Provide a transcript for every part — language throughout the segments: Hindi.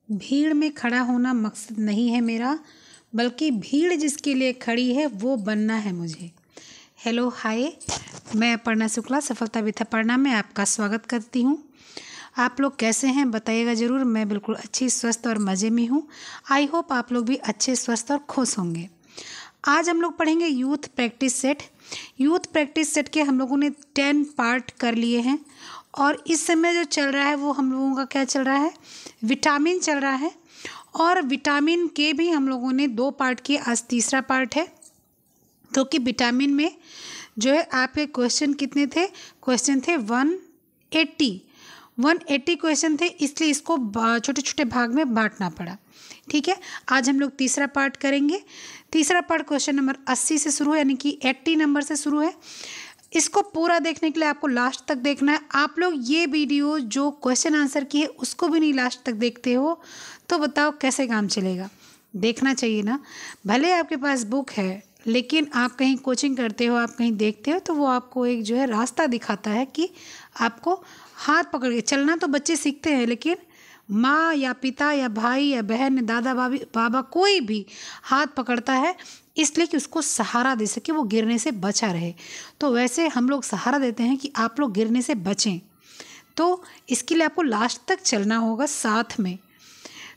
भीड़ में खड़ा होना मकसद नहीं है मेरा, बल्कि भीड़ जिसके लिए खड़ी है वो बनना है मुझे। हेलो हाय, मैं अपर्णा शुक्ला सफलता विथ अपर्णा में आपका स्वागत करती हूँ। आप लोग कैसे हैं बताइएगा ज़रूर। मैं बिल्कुल अच्छी, स्वस्थ और मज़े में हूँ। आई होप आप लोग भी अच्छे, स्वस्थ और खुश होंगे। आज हम लोग पढ़ेंगे youth practice set. Youth practice set के हम लोगों ने 10 पार्ट कर लिए हैं और इस समय जो चल रहा है वो हम लोगों का क्या चल रहा है, विटामिन चल रहा है। और विटामिन के भी हम लोगों ने 2 पार्ट किए, आज तीसरा पार्ट है। क्योंकि विटामिन में जो है आपके क्वेश्चन कितने थे, क्वेश्चन थे 180 क्वेश्चन थे, इसलिए इसको छोटे छोटे भाग में बांटना पड़ा। ठीक है, आज हम लोग तीसरा पार्ट करेंगे। तीसरा पार्ट क्वेश्चन नंबर 80 से शुरू है, यानी कि 80 नंबर से शुरू है। इसको पूरा देखने के लिए आपको लास्ट तक देखना है। आप लोग ये वीडियो जो क्वेश्चन आंसर की है उसको भी नहीं लास्ट तक देखते हो तो बताओ कैसे काम चलेगा। देखना चाहिए ना। भले आपके पास बुक है, लेकिन आप कहीं कोचिंग करते हो, आप कहीं देखते हो, तो वो आपको एक जो है रास्ता दिखाता है कि आपको हाथ पकड़ के चलना। तो बच्चे सीखते हैं, लेकिन माँ या पिता या भाई या बहन, दादा बाबा कोई भी हाथ पकड़ता है इसलिए कि उसको सहारा दे सके, वो गिरने से बचा रहे। तो वैसे हम लोग सहारा देते हैं कि आप लोग गिरने से बचें। तो इसके लिए आपको लास्ट तक चलना होगा साथ में।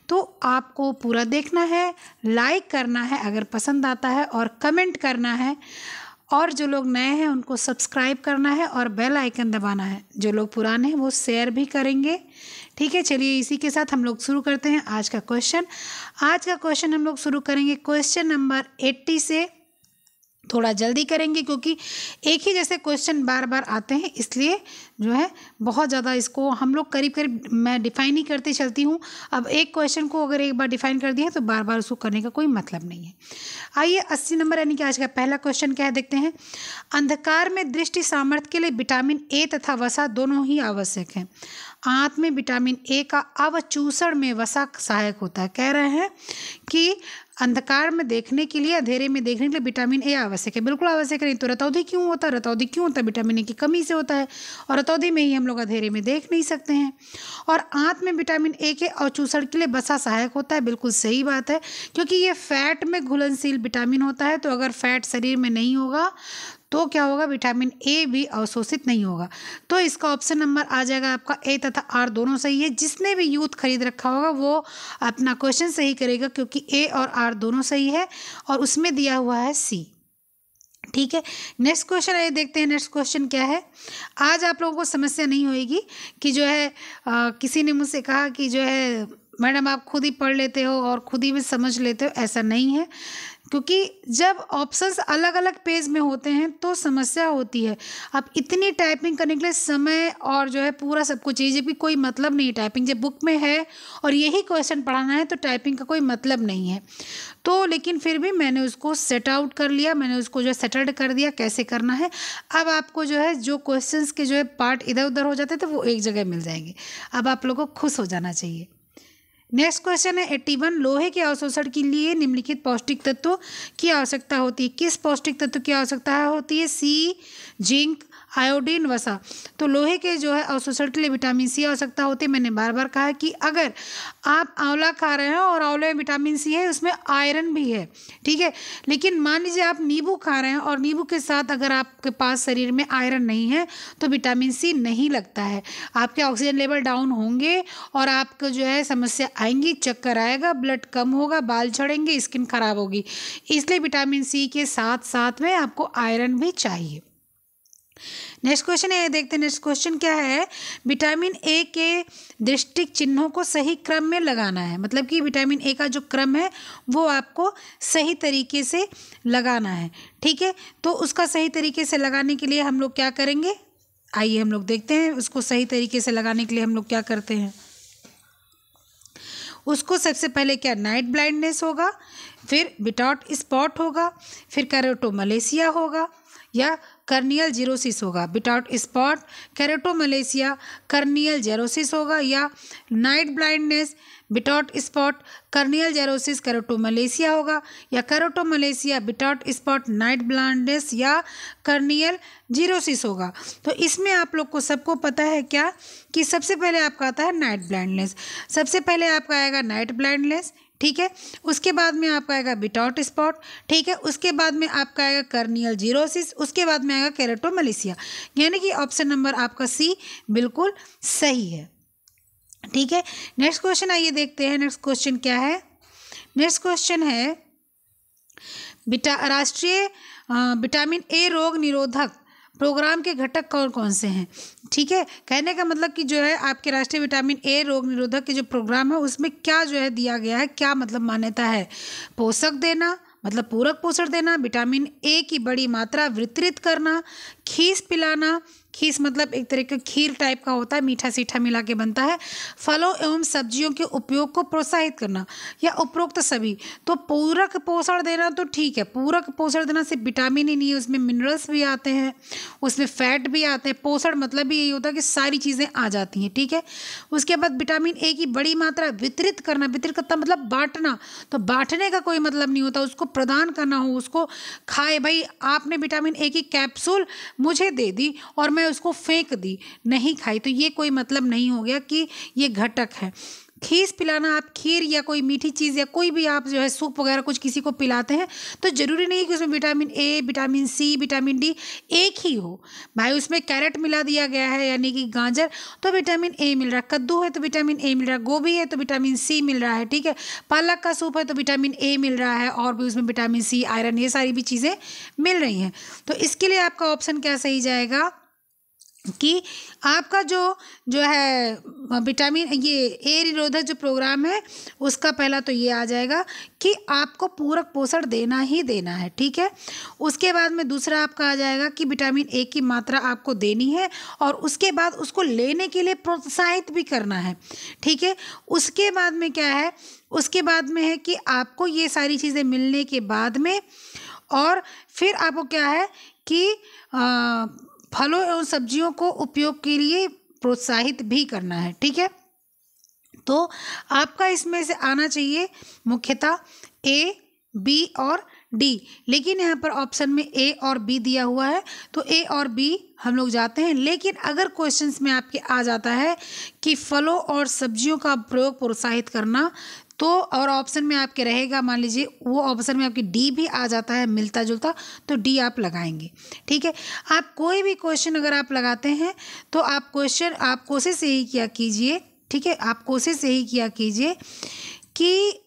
तो आपको पूरा देखना है, लाइक करना है अगर पसंद आता है, और कमेंट करना है। और जो लोग नए हैं उनको सब्सक्राइब करना है और बेल आइकन दबाना है। जो लोग पुराने हैं वो शेयर भी करेंगे। ठीक है, चलिए इसी के साथ हम लोग शुरू करते हैं आज का क्वेश्चन। आज का क्वेश्चन हम लोग शुरू करेंगे क्वेश्चन नंबर 80 से। थोड़ा जल्दी करेंगे क्योंकि एक ही जैसे क्वेश्चन बार बार आते हैं, इसलिए जो है बहुत ज़्यादा इसको हम लोग करीब करीब मैं डिफ़ाइन ही करते चलती हूँ। अब एक क्वेश्चन को अगर एक बार डिफ़ाइन कर दिया तो बार बार उसको करने का कोई मतलब नहीं है। आइए 80 नंबर यानी कि आज का पहला क्वेश्चन क्या है देखते हैं। अंधकार में दृष्टि सामर्थ्य के लिए विटामिन ए तथा वसा दोनों ही आवश्यक हैं। आंत में विटामिन ए का अवचूषण में वसा सहायक होता है। कह रहे हैं कि अंधकार में देखने के लिए, अंधेरे में देखने के लिए विटामिन ए आवश्यक है। बिल्कुल आवश्यक है, नहीं तो रतौंधी क्यों होता है? रतौंधी क्यों होता है? विटामिन ए की कमी से होता है, और रतौंधी में ही हम लोग अंधेरे में देख नहीं सकते हैं। और आंत में विटामिन ए के अवचूषण के लिए वसा सहायक होता है। बिल्कुल सही बात है, क्योंकि ये फैट में घुलनशील विटामिन होता है। तो अगर फैट शरीर में नहीं होगा तो क्या होगा, विटामिन ए भी अवशोषित नहीं होगा। तो इसका ऑप्शन नंबर आ जाएगा आपका ए तथा आर दोनों सही है। जिसने भी यूथ खरीद रखा होगा वो अपना क्वेश्चन सही करेगा, क्योंकि ए और आर दोनों सही है और उसमें दिया हुआ है सी। ठीक है, नेक्स्ट क्वेश्चन आइए देखते हैं। नेक्स्ट क्वेश्चन क्या है। आज आप लोगों को समस्या नहीं होएगी कि जो है किसी ने मुझसे कहा कि जो है मैडम आप खुद ही पढ़ लेते हो और खुद ही भी समझ लेते हो। ऐसा नहीं है, क्योंकि जब ऑप्शंस अलग अलग पेज में होते हैं तो समस्या होती है। अब इतनी टाइपिंग करने के लिए समय और जो है पूरा सब कुछ चाहिए, जबकि कोई मतलब नहीं है टाइपिंग। जब बुक में है और यही क्वेश्चन पढ़ाना है तो टाइपिंग का कोई मतलब नहीं है। तो लेकिन फिर भी मैंने उसको सेट आउट कर लिया, मैंने उसको जो है सेटल्ड कर दिया कैसे करना है। अब आपको जो है जो क्वेश्चंस के जो है पार्ट इधर उधर हो जाते थे वो एक जगह मिल जाएंगे। अब आप लोगों को खुश हो जाना चाहिए। नेक्स्ट क्वेश्चन है 81। लोहे के अवशोषण के लिए निम्नलिखित पौष्टिक तत्व की आवश्यकता होती है। किस पौष्टिक तत्व की आवश्यकता होती है? सी, जिंक, आयोडीन, वसा। तो लोहे के जो है अवशोषण के लिए विटामिन सी आवश्यकता होती है। मैंने बार बार कहा है कि अगर आप आंवला खा रहे हैं और आंवले में विटामिन सी है, उसमें आयरन भी है, ठीक है। लेकिन मान लीजिए आप नींबू खा रहे हैं और नींबू के साथ अगर आपके पास शरीर में आयरन नहीं है तो विटामिन सी नहीं लगता है। आपके ऑक्सीजन लेवल डाउन होंगे और आपको जो है समस्या आएंगी, चक्कर आएगा, ब्लड कम होगा, बाल झड़ेंगे, स्किन खराब होगी। इसलिए विटामिन सी के साथ साथ में आपको आयरन भी चाहिए। नेक्स्ट क्वेश्चन है, देखते हैं नेक्स्ट क्वेश्चन क्या है। विटामिन ए के दृष्टिक चिन्हों को सही क्रम में लगाना है। मतलब कि विटामिन ए का जो क्रम है वो आपको सही तरीके से लगाना है। ठीक है, तो उसका सही तरीके से लगाने के लिए हम लोग क्या करेंगे, आइए हम लोग देखते हैं। उसको सही तरीके से लगाने के लिए हम लोग क्या करते हैं। उसको सबसे पहले क्या, नाइट ब्लाइंडनेस होगा, फिर विटाउट स्पॉट होगा, फिर कैरोटोमलेशिया होगा, या कर्नियल जीरोसिस होगा। विदाउट स्पॉट केरेटोमलेशिया कर्नियल जेरोसिस होगा, या नाइट ब्लाइंडनेस विदाउट स्पॉट कर्नियल जेरोसिस केरेटोमलेशिया होगा, या केरेटोमलेशिया विदाउट स्पॉट नाइट ब्लाइंडनेस या कर्नियल जीरोसिस होगा। तो इसमें आप लोग को सबको पता है क्या कि सबसे पहले आपका आता है नाइट ब्लाइंडनेस। सबसे पहले आपका आएगा नाइट ब्लाइंडनेस, ठीक है। उसके बाद में आपका आएगा विदाउट स्पॉट, ठीक है। उसके बाद में आपका आएगा कर्नियल जीरोसिस, उसके बाद में आएगा केरेटोमलेशिया। यानी कि ऑप्शन नंबर आपका सी बिल्कुल सही है, ठीक है। नेक्स्ट क्वेश्चन आइए देखते हैं। नेक्स्ट क्वेश्चन क्या है? नेक्स्ट क्वेश्चन है राष्ट्रीय विटामिन ए रोग निरोधक प्रोग्राम के घटक कौन कौन से हैं, ठीक है। कहने का मतलब कि जो है आपके राष्ट्रीय विटामिन ए रोग निरोधक के जो प्रोग्राम है उसमें क्या जो है दिया गया है, क्या मतलब मान्यता है? पोषक देना मतलब पूरक पोषण देना, विटामिन ए की बड़ी मात्रा वितरित करना, खीस पिलाना, खीस मतलब एक तरह का खीर टाइप का होता है, मीठा सीठा मिला के बनता है, फलों एवं सब्जियों के उपयोग को प्रोत्साहित करना, या उपरोक्त सभी। तो पूरक पोषण देना तो ठीक है, पूरक पोषण देना सिर्फ विटामिन ही नहीं है, उसमें मिनरल्स भी आते हैं, उसमें फैट भी आते हैं। पोषण मतलब भी यही होता है कि सारी चीज़ें आ जाती हैं, ठीक है। उसके बाद विटामिन ए की बड़ी मात्रा वितरित करना, वितरित करता मतलब बांटना, तो बांटने का कोई मतलब नहीं होता, उसको प्रदान करना हो, उसको खाए। भाई आपने विटामिन ए की कैप्सूल मुझे दे दी और मैं उसको फेंक दी, नहीं खाई, तो ये कोई मतलब नहीं हो गया कि ये घटक है। खीस पिलाना, आप खीर या कोई मीठी चीज़ या कोई भी आप जो है सूप वगैरह कुछ किसी को पिलाते हैं तो ज़रूरी नहीं कि उसमें vitamin A, vitamin C, vitamin D एक ही हो। भाई उसमें कैरेट मिला दिया गया है यानी कि गाजर, तो विटामिन ए मिल रहा है, कद्दू है तो विटामिन ए मिल रहा है, गोभी है तो विटामिन सी मिल रहा है, ठीक है, पालक का सूप है तो विटामिन ए मिल रहा है, और भी उसमें विटामिन सी, आयरन, ये सारी भी चीज़ें मिल रही हैं। तो इसके लिए आपका ऑप्शन क्या सही जाएगा कि आपका जो है विटामिन ये ए निरोधक जो प्रोग्राम है उसका पहला तो ये आ जाएगा कि आपको पूरक पोषण देना ही देना है, ठीक है। उसके बाद में दूसरा आपका आ जाएगा कि विटामिन ए की मात्रा आपको देनी है और उसके बाद उसको लेने के लिए प्रोत्साहित भी करना है, ठीक है। उसके बाद में क्या है, उसके बाद में है कि आपको ये सारी चीज़ें मिलने के बाद में और फिर आपको क्या है कि फलों एवं सब्जियों को उपयोग के लिए प्रोत्साहित भी करना है, ठीक है। तो आपका इसमें से आना चाहिए मुख्यतः ए, बी और डी, लेकिन यहाँ पर ऑप्शन में ए और बी दिया हुआ है तो ए और बी हम लोग जाते हैं। लेकिन अगर क्वेश्चंस में आपके आ जाता है कि फलों और सब्जियों का प्रयोग प्रोत्साहित करना, तो और ऑप्शन में आपके रहेगा, मान लीजिए वो ऑप्शन में आपकी डी भी आ जाता है मिलता जुलता, तो डी आप लगाएंगे, ठीक है। आप कोई भी क्वेश्चन अगर आप लगाते हैं तो आप कोशिश यही किया कीजिए, ठीक है, आप कोशिश यही किया कीजिए कि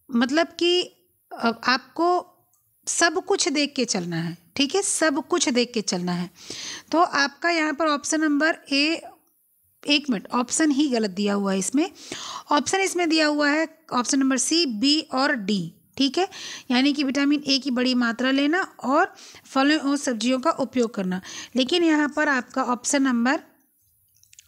मतलब कि आपको सब कुछ देख के चलना है, ठीक है, सब कुछ देख के चलना है। तो आपका यहाँ पर ऑप्शन नंबर ए, एक मिनट, ऑप्शन ही गलत दिया हुआ है इसमें, ऑप्शन इसमें दिया हुआ है ऑप्शन नंबर सी, बी और डी, ठीक है। यानी कि विटामिन ए की बड़ी मात्रा लेना और फलों और सब्जियों का उपयोग करना। लेकिन यहाँ पर आपका ऑप्शन नंबर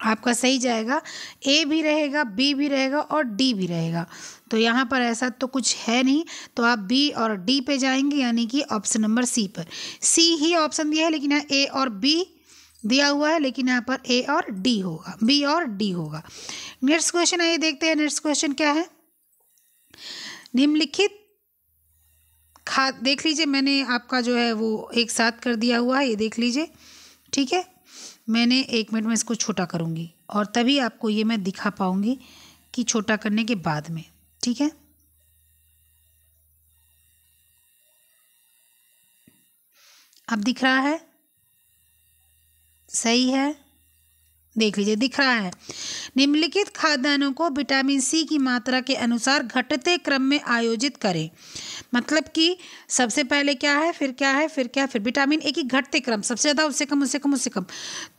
आपका सही जाएगा, ए भी रहेगा, बी भी रहेगा और डी भी रहेगा। तो यहाँ पर ऐसा तो कुछ है नहीं, तो आप बी और डी पे जाएंगे, यानी कि ऑप्शन नंबर सी पर। सी ही ऑप्शन दिया है लेकिन यहाँ ए और बी दिया हुआ है, लेकिन यहाँ पर ए और डी होगा, बी और डी होगा। नेक्स्ट क्वेश्चन आइए देखते हैं। नेक्स्ट क्वेश्चन क्या है, निम्नलिखित खाद, देख लीजिए मैंने आपका जो है वो एक साथ कर दिया हुआ है, ये देख लीजिए, ठीक है। मैंने एक मिनट में इसको छोटा करूँगी और तभी आपको ये मैं दिखा पाऊँगी कि छोटा करने के बाद में, ठीक है। अब दिख रहा है, सही है, देख लीजिए दिख रहा है। निम्नलिखित खाद्यान्नों को विटामिन सी की मात्रा के अनुसार घटते क्रम में आयोजित करें। मतलब कि सबसे पहले क्या है, फिर क्या है, फिर क्या है, फिर विटामिन ए की घटते क्रम, सबसे ज़्यादा, उससे कम, उससे कम, उससे कम।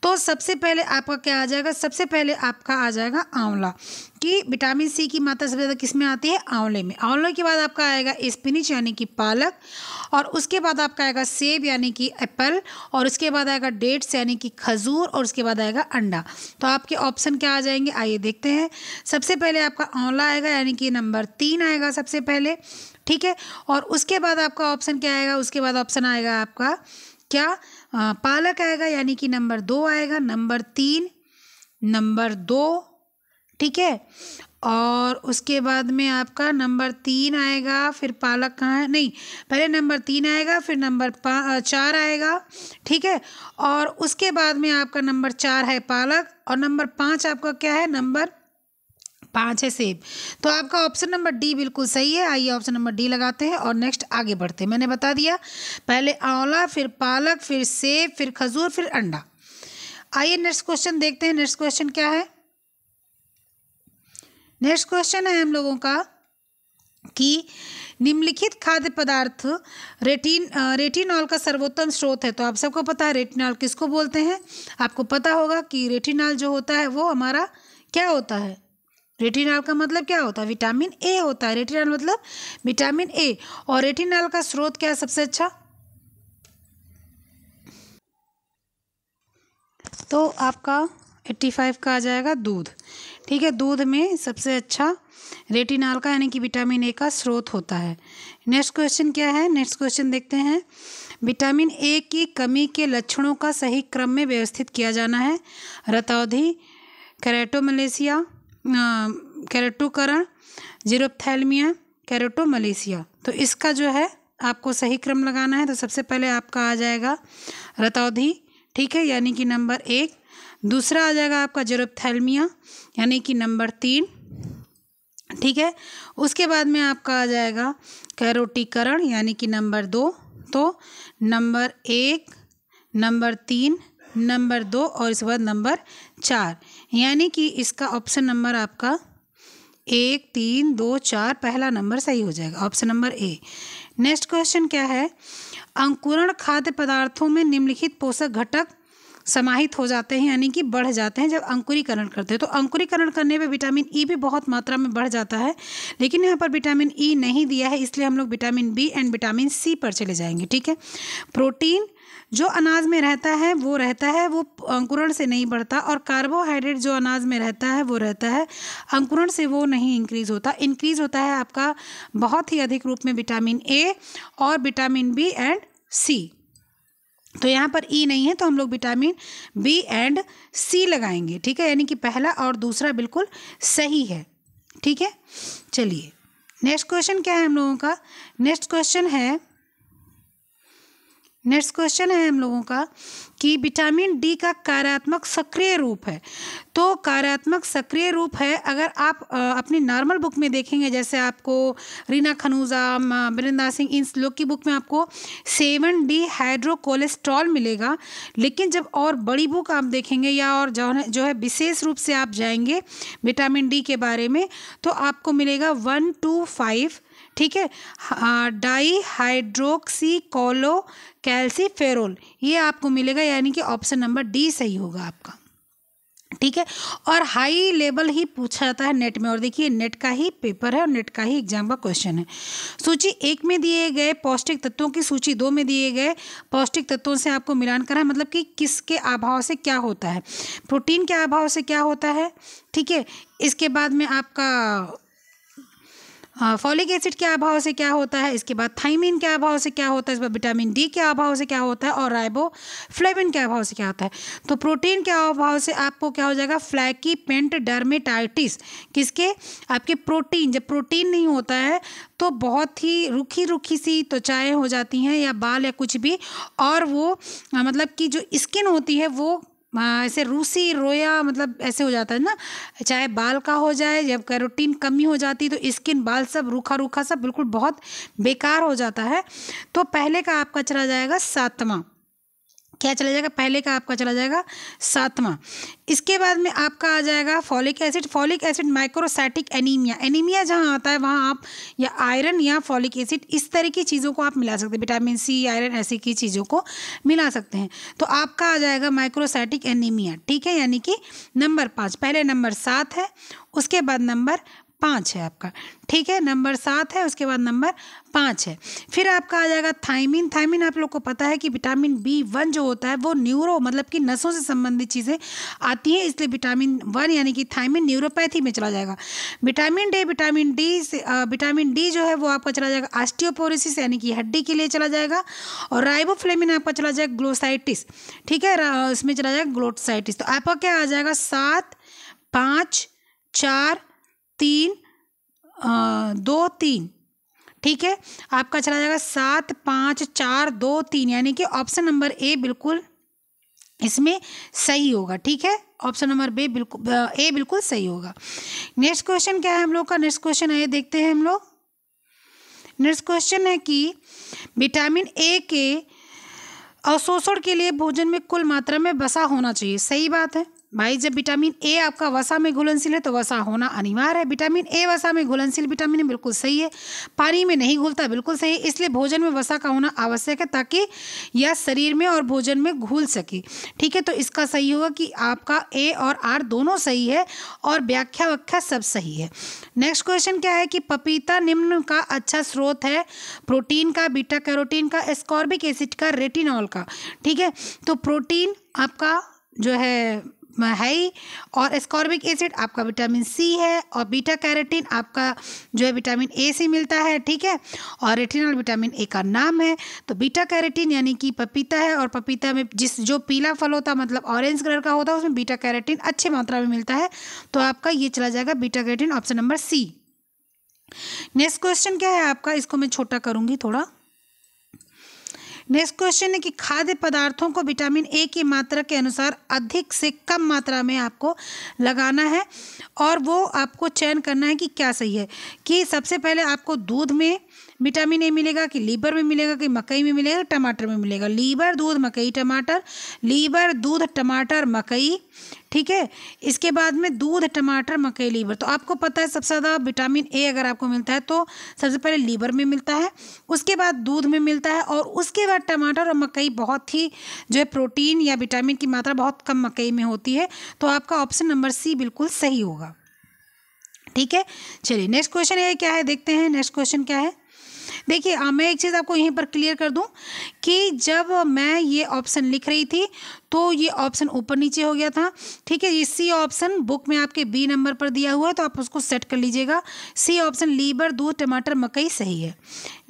तो सबसे पहले आपका क्या आ जाएगा, सबसे पहले आपका आ जाएगा आंवला, कि विटामिन सी की मात्रा सबसे ज़्यादा किस में आती है, आंवले में। आंवले के बाद आपका आएगा स्पिनिच यानी कि पालक, और उसके बाद आपका आएगा सेब यानी कि एप्पल, और उसके बाद आएगा डेट्स यानी कि खजूर, और उसके बाद आएगा अंडा। तो आपके ऑप्शन क्या आ जाएंगे, आइए देखते हैं। सबसे पहले आपका आंवला आएगा यानी कि नंबर 3 आएगा सबसे पहले, ठीक है। और उसके बाद आपका ऑप्शन क्या आएगा, उसके बाद ऑप्शन आएगा आपका क्या पालक आएगा, यानी कि नंबर 2 आएगा, नंबर 3, नंबर 2, ठीक है। और उसके बाद में आपका नंबर 3 आएगा, फिर पालक कहाँ है, नहीं, पहले नंबर 3 आएगा, फिर नंबर 4 आएगा, ठीक है। और उसके बाद में आपका नंबर 4 है पालक, और नंबर 5 आपका क्या है, नंबर 5 है सेब। तो आपका ऑप्शन नंबर डी बिल्कुल सही है। आइए ऑप्शन नंबर डी लगाते हैं और नेक्स्ट आगे बढ़ते हैं। मैंने बता दिया, पहले आंवला, फिर पालक, फिर सेब, फिर खजूर, फिर अंडा। आइए नेक्स्ट क्वेश्चन देखते हैं। नेक्स्ट क्वेश्चन क्या है? नेक्स्ट क्वेश्चन है हम लोगों का कि निम्नलिखित खाद्य पदार्थ रेटिनॉल का सर्वोत्तम स्रोत है। तो आप सबको पता है रेटिनॉल किसको बोलते हैं। आपको पता होगा कि रेटिनॉल जो होता है वो हमारा क्या होता है। रेटिनॉल का मतलब क्या होता है? विटामिन ए होता है। रेटिनॉल मतलब विटामिन ए। और रेटिनॉल का स्रोत क्या है सबसे अच्छा? तो आपका 85 का आ जाएगा दूध, ठीक है। दूध में सबसे अच्छा रेटिनॉल का यानी कि विटामिन ए का स्रोत होता है। नेक्स्ट क्वेश्चन क्या है? नेक्स्ट क्वेश्चन देखते हैं। विटामिन ए की कमी के लक्षणों का सही क्रम में व्यवस्थित किया जाना है। रतौंधी, केराटोमलेशिया, केराटोकरण, जीरोप्थैल्मिया, केराटोमलेशिया। तो इसका जो है आपको सही क्रम लगाना है। तो सबसे पहले आपका आ जाएगा रतौंधी, ठीक है, यानी कि नंबर 1। दूसरा आ जाएगा आपका जीरोप्थैल्मिया यानी कि नंबर 3, ठीक है। उसके बाद में आपका आ जाएगा कैरोटीकरण यानी कि नंबर 2। तो नंबर 1, नंबर 3, नंबर 2 और इसके बाद नंबर 4, यानी कि इसका ऑप्शन नंबर आपका 1, 3, 2, 4 पहला नंबर सही हो जाएगा, option number A. Next question क्या है? अंकुरण खाद्य पदार्थों में निम्नलिखित पोषक घटक समाहित हो जाते हैं यानी कि बढ़ जाते हैं जब अंकुरीकरण करते हैं। तो अंकुरीकरण करने पे विटामिन ई भी बहुत मात्रा में बढ़ जाता है, लेकिन यहाँ पर विटामिन ई नहीं दिया है, इसलिए हम लोग vitamin B and vitamin C पर चले जाएंगे, ठीक है। प्रोटीन जो अनाज में रहता है वो अंकुरण से नहीं बढ़ता, और कार्बोहाइड्रेट जो अनाज में रहता है वो रहता है अंकुरण से, वो नहीं इंक्रीज होता। इंक्रीज होता है आपका बहुत ही अधिक रूप में विटामिन ए और विटामिन बी एंड सी। तो यहाँ पर ई नहीं है, तो हम लोग विटामिन बी एंड सी लगाएंगे, ठीक है। यानी कि पहला और दूसरा बिल्कुल सही है, ठीक है। चलिए नेक्स्ट क्वेश्चन क्या है हम लोगों का? नेक्स्ट क्वेश्चन है हम लोगों का कि विटामिन डी का कार्यात्मक सक्रिय रूप है। तो कार्यात्मक सक्रिय रूप है, अगर आप अपनी नॉर्मल बुक में देखेंगे, जैसे आपको रीना खनूजा, वृंदा सिंह, इन लोग की बुक में आपको 7D हाइड्रोकोलेस्ट्रॉल मिलेगा। लेकिन जब और बड़ी बुक आप देखेंगे या और जो है विशेष रूप से आप जाएंगे विटामिन डी के बारे में, तो आपको मिलेगा 1 to 5, ठीक है, डाई हाइड्रोक्सी कोलो कैल्सीफेरोल, ये आपको मिलेगा, यानी कि ऑप्शन नंबर डी सही होगा आपका, ठीक है। और हाई लेवल ही पूछा जाता है नेट में, और देखिए नेट का ही पेपर है और नेट का ही एग्जाम का क्वेश्चन है। सूची 1 में दिए गए पौष्टिक तत्वों की सूची 2 में दिए गए पौष्टिक तत्वों से आपको मिलान करना है, मतलब कि किसके अभाव से क्या होता है। प्रोटीन के अभाव से क्या होता है, ठीक है। इसके बाद में आपका फॉलिक एसिड के अभाव से क्या होता है, इसके बाद थाइमिन के अभाव से क्या होता है, इसके बाद विटामिन डी के अभाव से क्या होता है, और राइबोफ्लेविन के अभाव से क्या होता है। तो प्रोटीन के अभाव से आपको क्या हो जाएगा? Flaky paint dermatitis. किसके? आपके प्रोटीन। जब प्रोटीन नहीं होता है तो बहुत ही रूखी सी त्वचाएं हो जाती हैं या बाल या कुछ भी, और वो मतलब कि जो स्किन होती है वो ऐसे रूसी रोया, मतलब ऐसे हो जाता है ना, चाहे बाल का हो जाए, जब कैरोटीन कमी हो जाती है तो स्किन, बाल सब रूखा सब बिल्कुल बहुत बेकार हो जाता है। तो पहले का आपका चला जाएगा 7वां, क्या चला जाएगा? पहले का आपका चला जाएगा 7वां। इसके बाद में आपका आ जाएगा folic acid microcytic anaemia. Anaemia जहाँ आता है वहाँ आप या आयरन या फॉलिक एसिड इस तरह की चीज़ों को आप मिला सकते हैं, विटामिन सी, आयरन, ऐसी की चीज़ों को मिला सकते हैं। तो आपका आ जाएगा माइक्रोसाइटिक एनीमिया, ठीक है, यानी कि नंबर 5। पहले नंबर 7 है, उसके बाद नंबर 5 है आपका, ठीक है। नंबर 7 है, उसके बाद नंबर 5 है। फिर आपका आ जाएगा थायमिन। थायमिन आप लोग को पता है कि विटामिन B1 जो होता है वो न्यूरो मतलब कि नसों से संबंधित चीज़ें आती हैं, इसलिए विटामिन 1 यानी कि थायमिन न्यूरोपैथी में चला जाएगा। विटामिन डी जो है वो आपका चला जाएगा ऑस्टियोपोरोसिस यानी कि हड्डी के लिए चला जाएगा। और राइबोफ्लेविन आपका चला जाएगा ग्लोसाइटिस, ठीक है, इसमें चला जाएगा ग्लोसाइटिस। तो आपका क्या आ जाएगा 7 5 4 3 2 3, ठीक है। आपका चला जाएगा 7 5 4 2 3 यानी कि ऑप्शन नंबर ए बिल्कुल इसमें सही होगा, ठीक है। ऑप्शन नंबर ए बिल्कुल सही होगा। नेक्स्ट क्वेश्चन क्या है हम लोग का? नेक्स्ट क्वेश्चन है, देखते हैं हम लोग। नेक्स्ट क्वेश्चन है कि विटामिन ए के अवशोषण के लिए भोजन में कुल मात्रा में वसा होना चाहिए। सही बात है भाई, जब विटामिन ए आपका वसा में घुलनशील है तो वसा होना अनिवार्य है। विटामिन ए वसा में घुलनशील विटामिन है, बिल्कुल सही है। पानी में नहीं घुलता, बिल्कुल सही है। इसलिए भोजन में वसा का होना आवश्यक है ताकि यह शरीर में और भोजन में घुल सके, ठीक है। तो इसका सही होगा कि आपका ए और आर दोनों सही है और व्याख्या सब सही है। नेक्स्ट क्वेश्चन क्या है कि पपीता निम्न का अच्छा स्रोत है प्रोटीन का, बीटा कैरोटीन का, एस्कॉर्बिक एसिड का, रेटिनॉल का, ठीक है। तो प्रोटीन आपका जो है ही और एस्कॉर्बिक एसिड आपका विटामिन सी है और बीटा कैरोटीन आपका जो है विटामिन ए से मिलता है, ठीक है। और रेटिनॉल विटामिन ए का नाम है। तो बीटा कैरोटीन यानी कि पपीता है और पपीता में जो पीला फल होता है मतलब ऑरेंज कलर का होता है उसमें बीटा कैरोटीन अच्छी मात्रा में मिलता है। तो आपका ये चला जाएगा beta carotene, option number C. Next question क्या है आपका, इसको मैं छोटा करूँगी थोड़ा। नेक्स्ट क्वेश्चन है कि खाद्य पदार्थों को विटामिन ए की मात्रा के अनुसार अधिक से कम मात्रा में आपको लगाना है और वो आपको चयन करना है कि क्या सही है। कि सबसे पहले आपको दूध में विटामिन ए मिलेगा, कि लीवर में मिलेगा, कि मकई में मिलेगा, टमाटर में मिलेगा। लीवर, दूध, मकई, टमाटर, लीवर, दूध, टमाटर, मकई, ठीक है। इसके बाद में दूध, टमाटर, मकई, लीवर। तो आपको पता है सबसे ज़्यादा विटामिन ए अगर आपको मिलता है तो सबसे पहले लीवर में मिलता है, उसके बाद दूध में मिलता है और उसके बाद टमाटर और मकई बहुत ही जो है प्रोटीन या विटामिन की मात्रा बहुत कम मकई में होती है। तो आपका ऑप्शन नंबर सी बिल्कुल सही होगा, ठीक है। चलिए नेक्स्ट क्वेश्चन ये क्या है, देखते हैं नेक्स्ट क्वेश्चन क्या है। देखिए मैं एक चीज़ आपको यहीं पर क्लियर कर दूं कि जब मैं ये ऑप्शन लिख रही थी तो ये ऑप्शन ऊपर नीचे हो गया था, ठीक है। ये सी ऑप्शन बुक में आपके बी नंबर पर दिया हुआ है तो आप उसको सेट कर लीजिएगा। सी ऑप्शन लीवर, दूध, टमाटर, मकई सही है।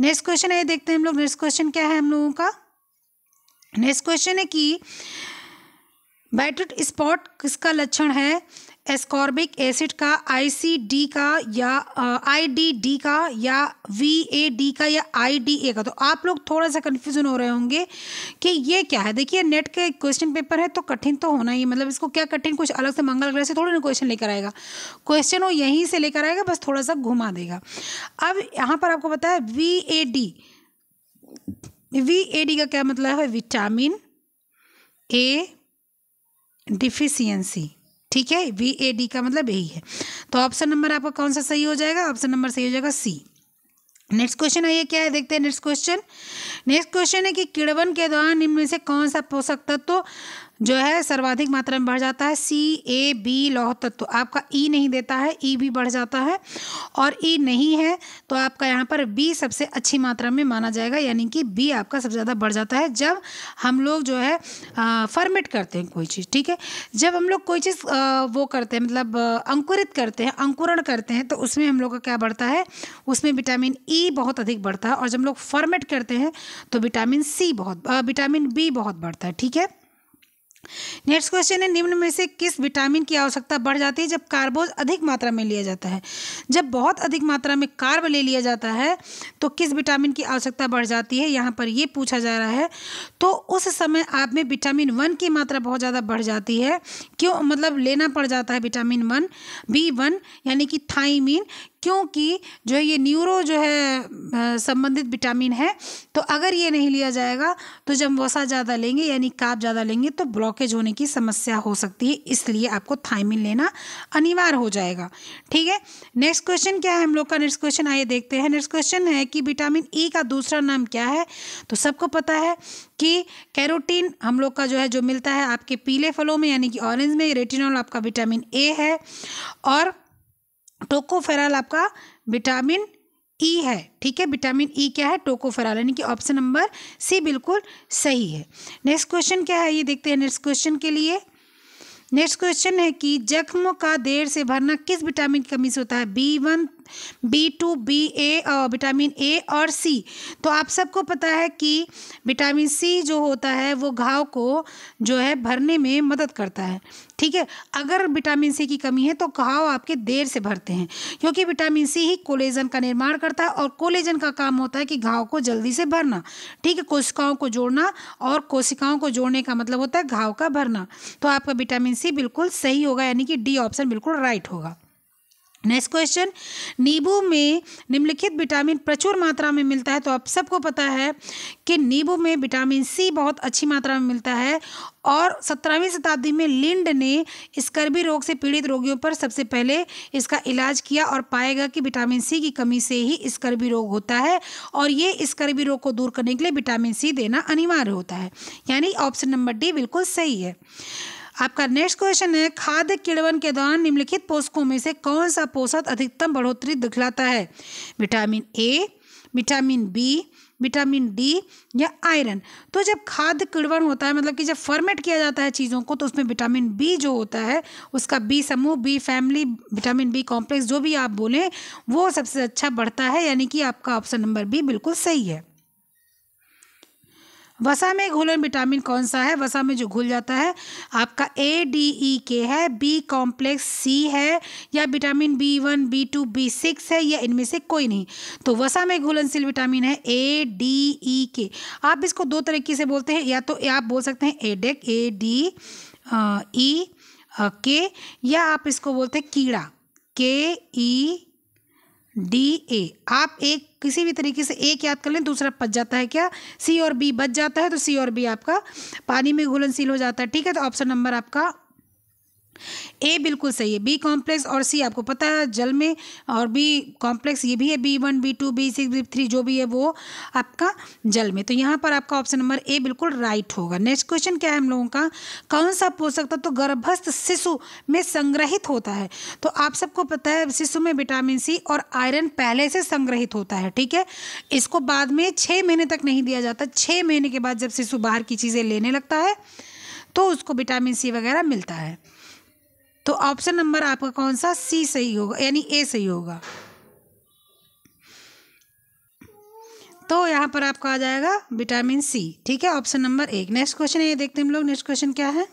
नेक्स्ट क्वेश्चन है, देखते हैं हम लोग। नेक्स्ट क्वेश्चन क्या है हम लोगों का? नेक्स्ट क्वेश्चन है कि वाइट स्पॉट किसका लक्षण है? एस्कॉर्बिक एसिड का, ICD का या IDD का या VAD का या IDA का। तो आप लोग थोड़ा सा कन्फ्यूजन हो रहे होंगे कि ये क्या है। देखिए नेट के क्वेश्चन पेपर है तो कठिन तो होना ही, मतलब इसको क्या कठिन, कुछ अलग से मंगल ग्रह से थोड़ी ना क्वेश्चन लेकर आएगा। क्वेश्चन वो यहीं से लेकर आएगा, बस थोड़ा सा घुमा देगा। अब यहाँ पर आपको पता है VAD का क्या मतलब है? विटामिन ए डिफिशियंसी, ठीक है। VAD का मतलब यही है। तो ऑप्शन नंबर आपका कौन सा सही हो जाएगा? ऑप्शन नंबर सही हो जाएगा सी। नेक्स्ट क्वेश्चन है, ये क्या है, देखते हैं नेक्स्ट क्वेश्चन। नेक्स्ट क्वेश्चन है कि किण्वन के दौरान निम्न में से कौन सा पोषक तत्व जो है सर्वाधिक मात्रा में बढ़ जाता है? CAB लौह तत्व। आपका ई नहीं देता है, ई भी बढ़ जाता है और ई नहीं है तो आपका यहाँ पर बी सबसे अच्छी मात्रा में माना जाएगा, यानी कि बी आपका सबसे ज़्यादा बढ़ जाता है जब हम लोग जो है फर्मेट करते हैं कोई चीज़, ठीक है। जब हम लोग कोई चीज़ वो करते हैं मतलब अंकुरित करते हैं, अंकुरण करते हैं तो उसमें हम लोग का क्या बढ़ता है? उसमें विटामिन ई बहुत अधिक बढ़ता है। और जब हम लोग फर्मेट करते हैं तो विटामिन बी बहुत बढ़ता है, ठीक है। नेक्स्ट क्वेश्चन है, निम्न में से किस विटामिन की आवश्यकता बढ़ जाती है जब कार्बोज अधिक मात्रा में लिया जाता है? जब बहुत अधिक मात्रा में कार्ब ले लिया जाता है तो किस विटामिन की आवश्यकता बढ़ जाती है, यहाँ पर ये पूछा जा रहा है। तो उस समय आप में विटामिन 1 की मात्रा बहुत ज़्यादा बढ़ जाती है। क्यों? मतलब लेना पड़ जाता है विटामिन B1 यानी कि थायमीन, क्योंकि जो है ये न्यूरो जो है संबंधित विटामिन है। तो अगर ये नहीं लिया जाएगा तो जब वसा ज़्यादा लेंगे यानी कार्ब ज़्यादा लेंगे तो ब्लॉकेज होने की समस्या हो सकती है, इसलिए आपको थायमीन लेना अनिवार्य हो जाएगा, ठीक है। नेक्स्ट क्वेश्चन क्या है हम लोग का? नेक्स्ट क्वेश्चन आइए देखते हैं। नेक्स्ट क्वेश्चन है कि विटामिन ई का दूसरा नाम क्या है? तो सबको पता है कि कैरोटीन हम लोग का जो है जो मिलता है आपके पीले फलों में यानी कि ऑरेंज में। रेटिनॉल आपका विटामिन ए है और टोकोफेरॉल आपका विटामिन ई है, ठीक है। विटामिन ई क्या है? टोकोफेरॉल, यानी कि ऑप्शन नंबर सी बिल्कुल सही है। नेक्स्ट क्वेश्चन क्या है ये देखते हैं। नेक्स्ट क्वेश्चन के लिए नेक्स्ट क्वेश्चन है कि जख्म का देर से भरना किस विटामिन की कमी से होता है? B1, B2, BA और विटामिन ए और सी। तो आप सबको पता है कि विटामिन सी जो होता है वो घाव को जो है भरने में मदद करता है, ठीक है। अगर विटामिन सी की कमी है तो घाव आपके देर से भरते हैं, क्योंकि विटामिन सी ही कोलेजन का निर्माण करता है और कोलेजन का काम होता है कि घाव को जल्दी से भरना, ठीक है। कोशिकाओं को जोड़ना, और कोशिकाओं को जोड़ने का मतलब होता है घाव का भरना। तो आपका विटामिन सी बिल्कुल सही होगा, यानी कि डी ऑप्शन बिल्कुल राइट होगा। नेक्स्ट क्वेश्चन, नींबू में निम्नलिखित विटामिन प्रचुर मात्रा में मिलता है। तो आप सबको पता है कि नींबू में विटामिन सी बहुत अच्छी मात्रा में मिलता है, और 17वीं शताब्दी में लिंड ने स्कर्वी रोग से पीड़ित रोगियों पर सबसे पहले इसका इलाज किया और पाएगा कि विटामिन सी की कमी से ही स्कर्वी रोग होता है, और ये स्कर्वी रोग को दूर करने के लिए विटामिन सी देना अनिवार्य होता है, यानी ऑप्शन नंबर डी बिल्कुल सही है। आपका नेक्स्ट क्वेश्चन है, खाद्य किण्वन के दौरान निम्नलिखित पोषकों में से कौन सा पोषक अधिकतम बढ़ोतरी दिखलाता है? Vitamin A, vitamin B, vitamin D या आयरन। तो जब खाद्य किण्वन होता है, मतलब कि जब फर्मेंट किया जाता है चीज़ों को, तो उसमें विटामिन बी जो होता है, उसका बी समूह, B family, vitamin B complex, जो भी आप बोलें, वो सबसे अच्छा बढ़ता है, यानी कि आपका ऑप्शन नंबर बी बिल्कुल सही है। वसा में घुलन विटामिन कौन सा है? वसा में जो घुल जाता है आपका ADE है, बी कॉम्प्लेक्स सी है, या विटामिन B1, B2, B6 है, या इनमें से कोई नहीं। तो वसा में घुलनशील विटामिन है ADE। आप इसको दो तरीके से बोलते हैं, या तो आप बोल सकते हैं एडेक, ADE या आप इसको बोलते हैं कीड़ा, KEDA। आप एक किसी भी तरीके से एक याद कर लें, दूसरा बच जाता है क्या? सी और बी बच जाता है, तो सी और बी आपका पानी में घुलनशील हो जाता है, ठीक है। तो ऑप्शन नंबर आपका ए बिल्कुल सही है। बी कॉम्प्लेक्स और सी आपको पता है जल में, और बी कॉम्प्लेक्स ये भी है, B1, B2, B6, B3 जो भी है वो आपका जल में। तो यहाँ पर आपका ऑप्शन नंबर ए बिल्कुल राइट होगा। नेक्स्ट क्वेश्चन क्या है हम लोगों का, कौन सा पोषक तत्व तो गर्भस्थ शिशु में संग्रहित होता है? तो आप सबको पता है शिशु में विटामिन सी और आयरन पहले से संग्रहित होता है, ठीक है। इसको बाद में 6 महीने तक नहीं दिया जाता। 6 महीने के बाद जब शिशु बाहर की चीज़ें लेने लगता है तो उसको विटामिन सी वगैरह मिलता है। तो ऑप्शन नंबर आपका कौन सा? सी सही होगा, यानी ए सही होगा। तो यहाँ पर आपका आ जाएगा विटामिन सी, ठीक है, ऑप्शन नंबर 1। नेक्स्ट क्वेश्चन है, ये देखते हैं हम लोग। नेक्स्ट क्वेश्चन क्या है,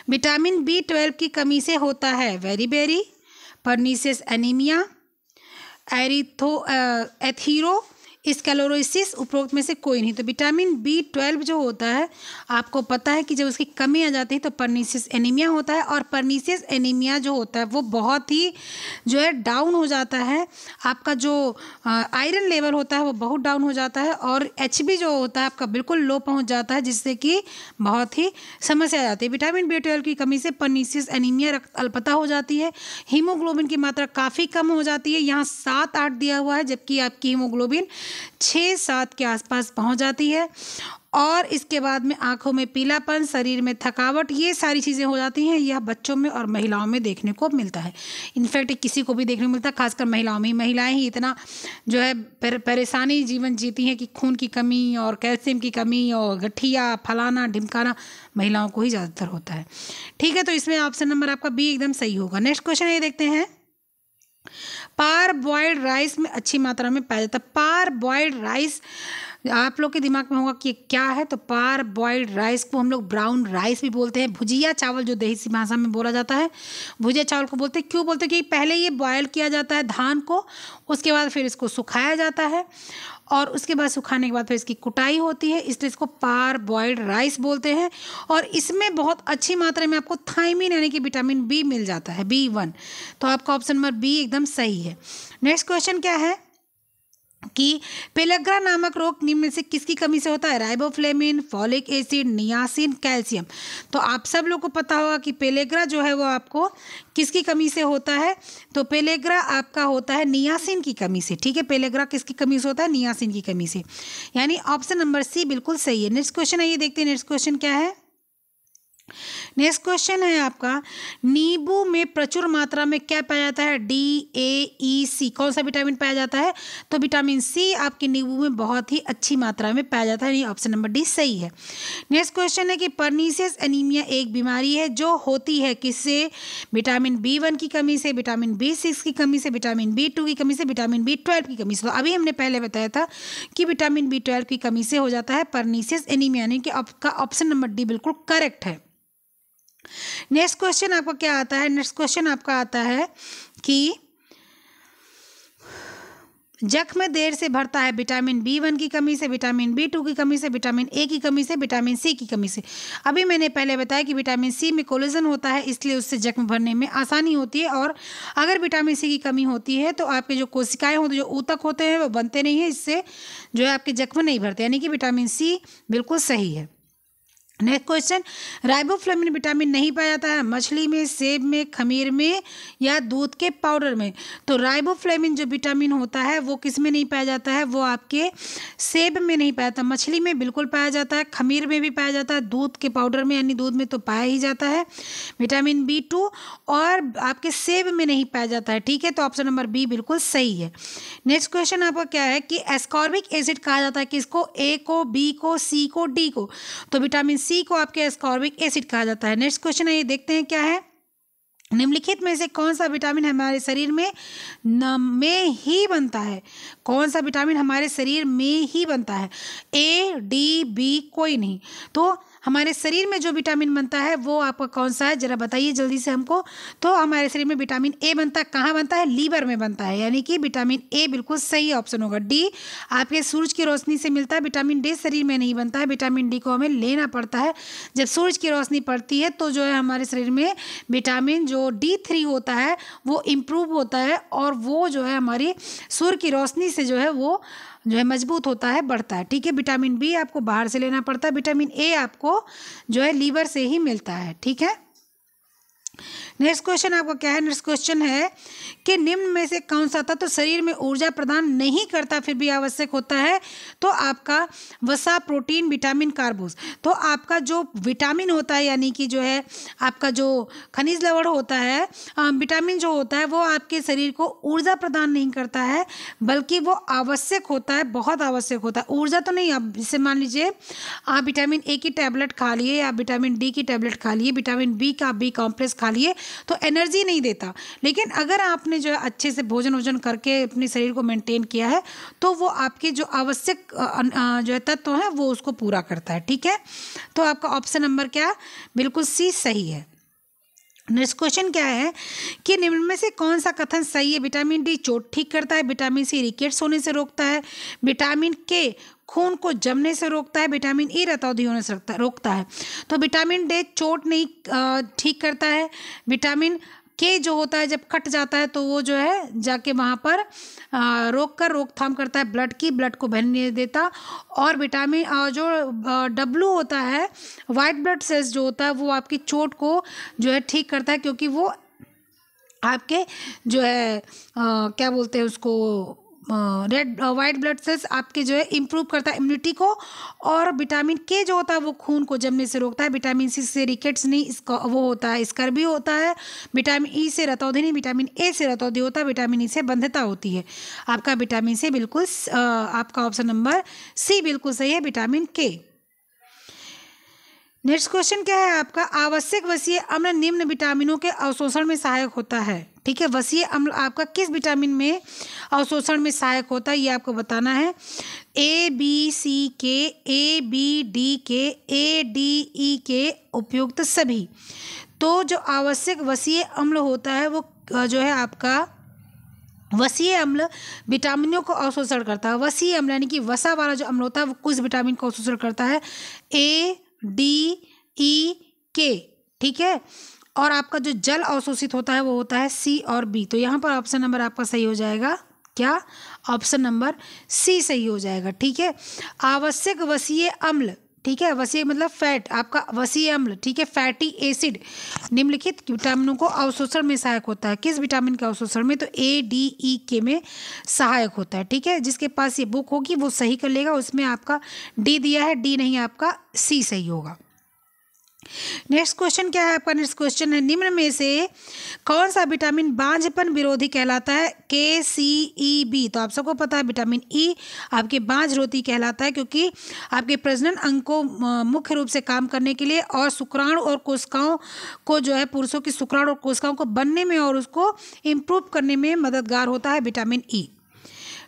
विटामिन B12 की कमी से होता है वेरीबेरी, परनीसियस एनीमिया, एथीरो स्क्लेरोसिस, उपरोक्त में से कोई नहीं। तो विटामिन B12 जो होता है आपको पता है कि जब उसकी कमी आ जाती है तो परनीसियस एनीमिया होता है, और परनीसियस एनीमिया जो होता है वो बहुत ही जो है डाउन हो जाता है। आपका जो आयरन लेवल होता है वो बहुत डाउन हो जाता है, और HB जो होता है आपका बिल्कुल लो पहुंच जाता है, जिससे कि बहुत ही समस्या आ जाती है। विटामिन B12 की कमी से परनीसियस एनीमिया, रक्त अल्पता हो जाती है, हीमोग्लोबिन की मात्रा काफ़ी कम हो जाती है। यहाँ 7-8 दिया हुआ है, जबकि आपकी हीमोग्लोबिन 6-7 के आसपास पहुंच जाती है, और इसके बाद में आंखों में पीलापन, शरीर में थकावट, ये सारी चीज़ें हो जाती हैं। यह बच्चों में और महिलाओं में देखने को मिलता है। इनफैक्ट किसी को भी देखने को मिलता है, खासकर महिलाओं में। महिलाएं ही इतना जो है परेशानी जीवन जीती हैं कि खून की कमी और कैल्शियम की कमी और गठिया फलाना ढिमकाना महिलाओं को ही ज़्यादातर होता है, ठीक है। तो इसमें ऑप्शन नंबर आपका बी एकदम सही होगा। नेक्स्ट क्वेश्चन ये देखते हैं, पार बॉइल्ड राइस में अच्छी मात्रा में पाया जाता है। पार बॉइल्ड राइस आप लोग के दिमाग में होगा कि क्या है, तो पार बॉइल्ड राइस को हम लोग ब्राउन राइस भी बोलते हैं। भुजिया चावल जो देसी भाषा में बोला जाता है, भुजिया चावल को बोलते हैं। क्यों बोलते हैं? कि पहले ये बॉयल किया जाता है धान को, उसके बाद फिर इसको सुखाया जाता है, और उसके बाद सुखाने के बाद फिर इसकी कुटाई होती है, इसलिए इसको पार बॉइल्ड राइस बोलते हैं। और इसमें बहुत अच्छी मात्रा में आपको थायमिन यानी कि विटामिन बी मिल जाता है, B1। तो आपका ऑप्शन नंबर बी एकदम सही है। नेक्स्ट क्वेश्चन क्या है कि पेलेग्रा नामक रोग निम्न में से किसकी कमी से होता है? Riboflavin, folic acid, niacin, calcium. तो आप सब लोग को पता होगा कि पेलेग्रा जो है वो आपको किसकी कमी से होता है? तो पेलेग्रा आपका होता है नियासिन की कमी से, ठीक है। पेलेग्रा किसकी कमी से होता है? नियासिन की कमी से, यानी ऑप्शन नंबर सी बिल्कुल सही है। नेक्स्ट क्वेश्चन है, ये देखते हैं। नेक्स्ट क्वेश्चन क्या है, नेक्स्ट क्वेश्चन है आपका, नींबू में प्रचुर मात्रा में क्या पाया जाता है? DAEC। कौन सा विटामिन पाया जाता है? तो विटामिन सी आपके नींबू में बहुत ही अच्छी मात्रा में पाया जाता है। ऑप्शन नंबर डी सही है। नेक्स्ट क्वेश्चन है कि पर्नीशियस एनीमिया एक बीमारी है जो होती है किससे? विटामिन B1 की कमी से, विटामिन B6 की कमी से, विटामिन B2 की कमी से, विटामिन B12 की कमी से। तो अभी हमने पहले बताया था कि विटामिन B12 की कमी से हो जाता है पर्नीशियस एनीमिया, यानी कि आपका ऑप्शन नंबर डी बिल्कुल करेक्ट है। नेक्स्ट क्वेश्चन आपका क्या आता है? नेक्स्ट क्वेश्चन आपका आता है कि जख्म देर से भरता है विटामिन B1 की कमी से, विटामिन B2 की कमी से, विटामिन ए की कमी से, विटामिन सी की कमी से। अभी मैंने पहले बताया कि विटामिन सी में कोलेजन होता है, इसलिए उससे जख्म भरने में आसानी होती है, और अगर विटामिन सी की कमी होती है तो आपके जो कोशिकाएं होती हैं, जो ऊतक होते हैं, वो बनते नहीं हैं, इससे जो है आपके जख्म नहीं भरते, यानी कि विटामिन सी बिल्कुल सही है। नेक्स्ट क्वेश्चन, राइबोफ्लेविन विटामिन नहीं पाया जाता है मछली में, सेब में, खमीर में या दूध के पाउडर में? तो राइबोफ्लेविन जो विटामिन होता है वो किस में नहीं पाया जाता है? वो आपके सेब में नहीं पाया जाता, मछली में बिल्कुल पाया जाता है, खमीर में भी पाया जाता है, दूध के पाउडर में यानी दूध में तो पाया ही जाता है विटामिन B2, और आपके सेब में नहीं पाया जाता है। ठीक है, तो ऑप्शन नंबर बी बिल्कुल सही है। नेक्स्ट क्वेश्चन आपका क्या है कि एस्कॉर्बिक एसिड कहा जाता है किसको? ए को, बी को, सी को, डी को? तो विटामिन सी को आपके एस्कॉर्बिक एसिड कहा जाता है। नेक्स्ट क्वेश्चन है, ये देखते हैं क्या है। निम्नलिखित में से कौन सा विटामिन हमारे शरीर में ही बनता है? कौन सा विटामिन हमारे शरीर में ही बनता है? A, D, B कोई नहीं। तो हमारे शरीर में जो विटामिन बनता है वो आपका कौन सा है, जरा बताइए जल्दी से हमको। तो हमारे शरीर में विटामिन ए बनता है, कहाँ बनता है? लीवर में बनता है, यानी कि विटामिन ए बिल्कुल सही ऑप्शन होगा। डी आपके सूरज की रोशनी से मिलता है, विटामिन डी शरीर में नहीं बनता है, विटामिन डी को हमें लेना पड़ता है। जब सूरज की रोशनी पड़ती है तो जो है हमारे शरीर में विटामिन जो D3 होता है वो इम्प्रूव होता है, और वो जो है हमारी सूर्य की रोशनी से जो है वो जो है मजबूत होता है, बढ़ता है। ठीक है, विटामिन बी आपको बाहर से लेना पड़ता है, विटामिन ए आपको जो है लीवर से ही मिलता है। ठीक है, नेक्स्ट क्वेश्चन आपका क्या है? नेक्स्ट क्वेश्चन है कि निम्न में से कौन सा तत्व तो शरीर में ऊर्जा प्रदान नहीं करता फिर भी आवश्यक होता है? तो आपका वसा, प्रोटीन, विटामिन, कार्बोस। तो आपका जो विटामिन होता है, यानी कि जो है आपका जो खनिज लवण होता है, विटामिन जो होता है वो आपके शरीर को ऊर्जा प्रदान नहीं करता है, बल्कि वो आवश्यक होता है, बहुत आवश्यक होता है। ऊर्जा तो नहीं, आप जैसे मान लीजिए आप विटामिन ए की टैबलेट खा लिए, या विटामिन डी की टैबलेट खा लिए, विटामिन बी का बी कॉम्प्लेक्स खा लिए, तो एनर्जी नहीं देता। लेकिन अगर आपने जो है अच्छे से भोजन करके अपने शरीर को मेंटेन किया है तो वो आपके जो आवश्यक जो है तत्व है वो उसको पूरा करता है। ठीक है, तो आपका ऑप्शन नंबर क्या? बिल्कुल सी सही है। नेक्स्ट क्वेश्चन क्या है कि निम्न में से कौन सा कथन सही है? विटामिन डी चोट ठीक करता है, विटामिन सी रिकेट्स होने से रोकता है, विटामिन के खून को जमने से रोकता है, विटामिन ई रतौंधी होने से रोकता है। तो विटामिन डी चोट नहीं ठीक करता है, विटामिन के जो होता है जब कट जाता है तो वो जो है जाके वहाँ पर रोकथाम करता है ब्लड को बहने नहीं देता, और विटामिन जो डब्ल्यू होता है, वाइट ब्लड सेल्स जो होता है, वो आपकी चोट को जो है ठीक करता है, क्योंकि वो आपके जो है क्या बोलते हैं उसको, वाइट ब्लड सेल्स आपके जो है इम्प्रूव करता है इम्यूनिटी को, और विटामिन के जो होता है वो खून को जमने से रोकता है, विटामिन सी से रिकेट्स नहीं, इसका वो होता है स्कर्वी होता है, विटामिन ई से रतौंधी नहीं, विटामिन ए से रतौंधी होता है, विटामिन ई से बंध्यता होती है। आपका विटामिन से बिल्कुल आपका ऑप्शन नंबर सी बिल्कुल सही है, विटामिन के। नेक्स्ट क्वेश्चन क्या है आपका? आवश्यक वसीय अम्ल निम्न विटामिनों के अवशोषण में सहायक होता है। ठीक है, वसीय अम्ल आपका किस विटामिन में अवशोषण में सहायक होता है ये आपको बताना है। A, B, C के, A, B, D के, A, D, E के, उपयुक्त सभी। तो जो आवश्यक वसीय अम्ल होता है वो जो है आपका वसीय अम्ल विटामिनों को अवशोषण करता है। वसीय अम्ल यानी कि वसा वाला जो अम्ल होता है वो कुछ विटामिन को अवशोषण करता है, A, D, E, K। ठीक है, और आपका जो जल अवशोषित होता है वो होता है C और B। तो यहाँ पर ऑप्शन नंबर आपका सही हो जाएगा क्या? ऑप्शन नंबर सी सही हो जाएगा। ठीक है, आवश्यक वसीय अम्ल, ठीक है, वसीय मतलब फैट, आपका वसीय अम्ल, ठीक है, फैटी एसिड निम्नलिखित विटामिनों को अवशोषण में सहायक होता है। किस विटामिन के अवशोषण में? तो A, D, E, K में सहायक होता है। ठीक है, जिसके पास ये बुक होगी वो सही कर लेगा, उसमें आपका डी दिया है, डी नहीं, आपका सी सही होगा। नेक्स्ट क्वेश्चन क्या है आपका? नेक्स्ट क्वेश्चन है, निम्न में से कौन सा विटामिन बांझपन विरोधी कहलाता है? KCEB। तो आप सबको पता है विटामिन ई आपके बांझरोधी कहलाता है, क्योंकि आपके प्रजनन अंग को मुख्य रूप से काम करने के लिए और शुक्राणु और कोशिकाओं को जो है पुरुषों की शुक्राणु और कोशिकाओं को बनने में और उसको इम्प्रूव करने में मददगार होता है विटामिन ई।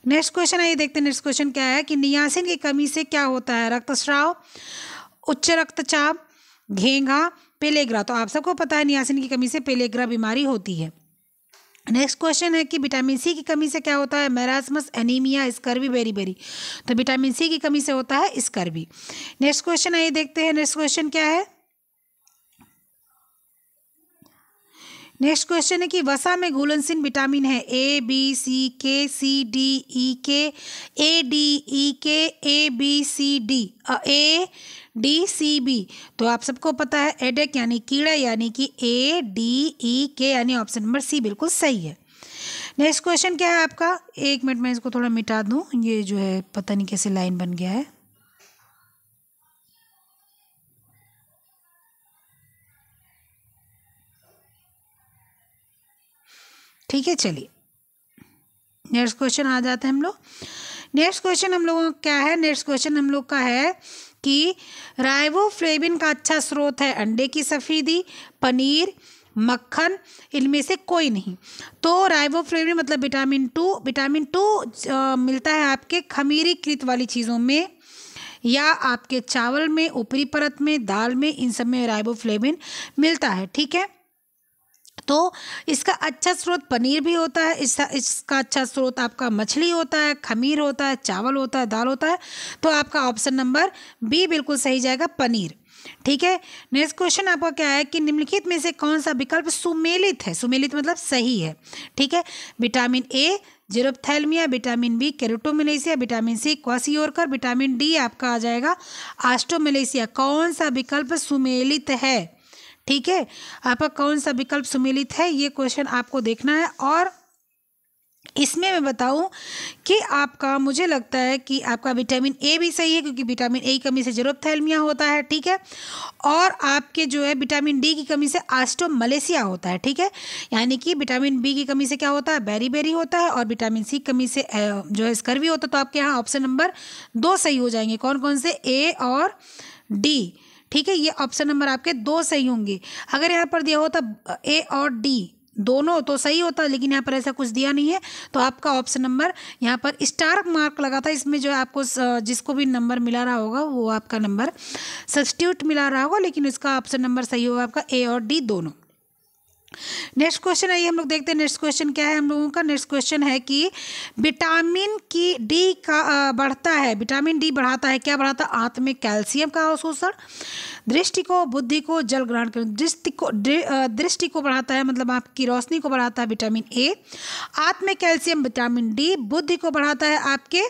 नेक्स्ट क्वेश्चन आइए देखते हैं। नेक्स्ट क्वेश्चन क्या है कि नियासिन की कमी से क्या होता है? रक्तस्राव, उच्च रक्तचाप, घेंघा, पेलेग्रा। तो आप सबको पता है नियासिन की कमी से पेलेग्रा बीमारी होती है। नेक्स्ट क्वेश्चन है कि विटामिन सी की कमी से क्या होता है? Marasmus, anaemia, scurvy, beriberi. तो विटामिन सी की कमी से होता है स्कर्वी। नेक्स्ट क्वेश्चन आइए देखते हैं। नेक्स्ट क्वेश्चन क्या है? नेक्स्ट क्वेश्चन है कि वसा में घुलनशील विटामिन है A, B, C, K, C, D, E, K, A, D, E, K, A, B, C, D, A, D, C, B। तो आप सबको पता है एडेक यानी कीड़ा यानी कि A, D, E, K यानी ऑप्शन नंबर सी बिल्कुल सही है। नेक्स्ट क्वेश्चन क्या है आपका? एक मिनट में इसको थोड़ा मिटा दूँ, ये जो है पता नहीं कैसे लाइन बन गया है। ठीक है, चलिए नेक्स्ट क्वेश्चन आ जाते हैं हम लोग। नेक्स्ट क्वेश्चन हम लोगों का क्या है? नेक्स्ट क्वेश्चन हम लोग का है कि राइबोफ्लेविन का अच्छा स्रोत है अंडे की सफ़ेदी, पनीर, मक्खन, इनमें से कोई नहीं। तो राइबोफ्लेविन मतलब विटामिन टू। विटामिन टू मिलता है आपके खमीरीकृत वाली चीज़ों में या आपके चावल में, ऊपरी परत में, दाल में, इन सब में राइबोफ्लेविन मिलता है। ठीक है, तो इसका अच्छा स्रोत पनीर भी होता है, इसका अच्छा स्रोत आपका मछली होता है, खमीर होता है, चावल होता है, दाल होता है। तो आपका ऑप्शन नंबर बी बिल्कुल सही जाएगा, पनीर। ठीक है, नेक्स्ट क्वेश्चन आपका क्या है कि निम्नलिखित में से कौन सा विकल्प सुमेलित है? सुमेलित मतलब सही है। ठीक है, vitamin A xerophthalmia, vitamin B keratomalacia, vitamin C kwashiorkor, vitamin D आपका आ जाएगा आस्ट्रोमलेशिया। कौन सा विकल्प सुमेलित है? ठीक है, आपका कौन सा विकल्प सुमेलित है ये क्वेश्चन आपको देखना है। और इसमें मैं बताऊं कि आपका मुझे लगता है कि आपका विटामिन ए भी सही है, क्योंकि विटामिन ए की कमी से जीरोप्थैल्मिया होता है। ठीक है, और आपके जो है विटामिन डी की कमी से आस्ट्रोमलेशिया होता है। ठीक है, यानी कि विटामिन बी की कमी से क्या होता है? बेरीबेरी होता है, और विटामिन सी की कमी से जो है स्कर्वी होता है। तो आपके यहाँ ऑप्शन नंबर 2 सही हो जाएंगे। कौन कौन से? ए और डी। ठीक है, ये ऑप्शन नंबर आपके 2 सही होंगे। अगर यहाँ पर दिया होता ए और डी दोनों तो सही होता, लेकिन यहाँ पर ऐसा कुछ दिया नहीं है। तो आपका ऑप्शन नंबर यहाँ पर स्टार मार्क लगा था, इसमें जो है आपको जिसको भी नंबर मिला रहा होगा वो आपका नंबर सब्स्टिट्यूट मिला रहा होगा, लेकिन इसका ऑप्शन नंबर सही होगा आपका ए और डी दोनों। नेक्स्ट क्वेश्चन आइए हम लोग देखते हैं। नेक्स्ट क्वेश्चन क्या है हम लोगों का? नेक्स्ट क्वेश्चन है कि विटामिन की डी का बढ़ता है, विटामिन डी बढ़ाता है, क्या बढ़ाता है? आंत में कैल्शियम का अवशोषण, दृष्टि को, बुद्धि को, जल ग्रहण कर, दृष्टि को बढ़ाता है मतलब आपकी रोशनी को बढ़ाता है विटामिन ए, आंत में कैल्शियम विटामिन डी, बुद्धि को बढ़ाता है आपके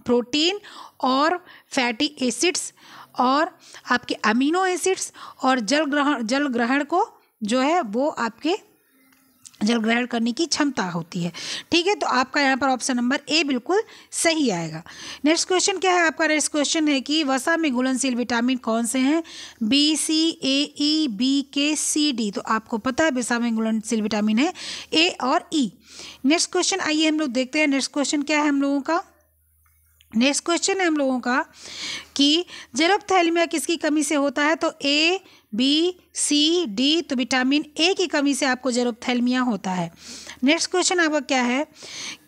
प्रोटीन और फैटी एसिड्स और आपके अमीनो एसिड्स, और जल ग्रहण को जो है वो आपके जल ग्रहण करने की क्षमता होती है। ठीक है, तो आपका यहाँ पर ऑप्शन नंबर ए बिल्कुल सही आएगा। नेक्स्ट क्वेश्चन क्या है आपका? नेक्स्ट क्वेश्चन है कि वसा में घुलनशील विटामिन कौन से हैं? बी, सी, ए, ई, बी, के, सी, डी। तो आपको पता है वसा में घुलनशील विटामिन है ए और ई। नेक्स्ट क्वेश्चन आइए हम लोग देखते हैं। नेक्स्ट क्वेश्चन क्या है हम लोगों का? नेक्स्ट क्वेश्चन है हम लोगों का कि जीरोप्थैलेमिया किसकी कमी से होता है? तो ए, बी, सी, डी। तो विटामिन ए की कमी से आपको जीरोप्थैलेमिया होता है। नेक्स्ट क्वेश्चन आपका क्या है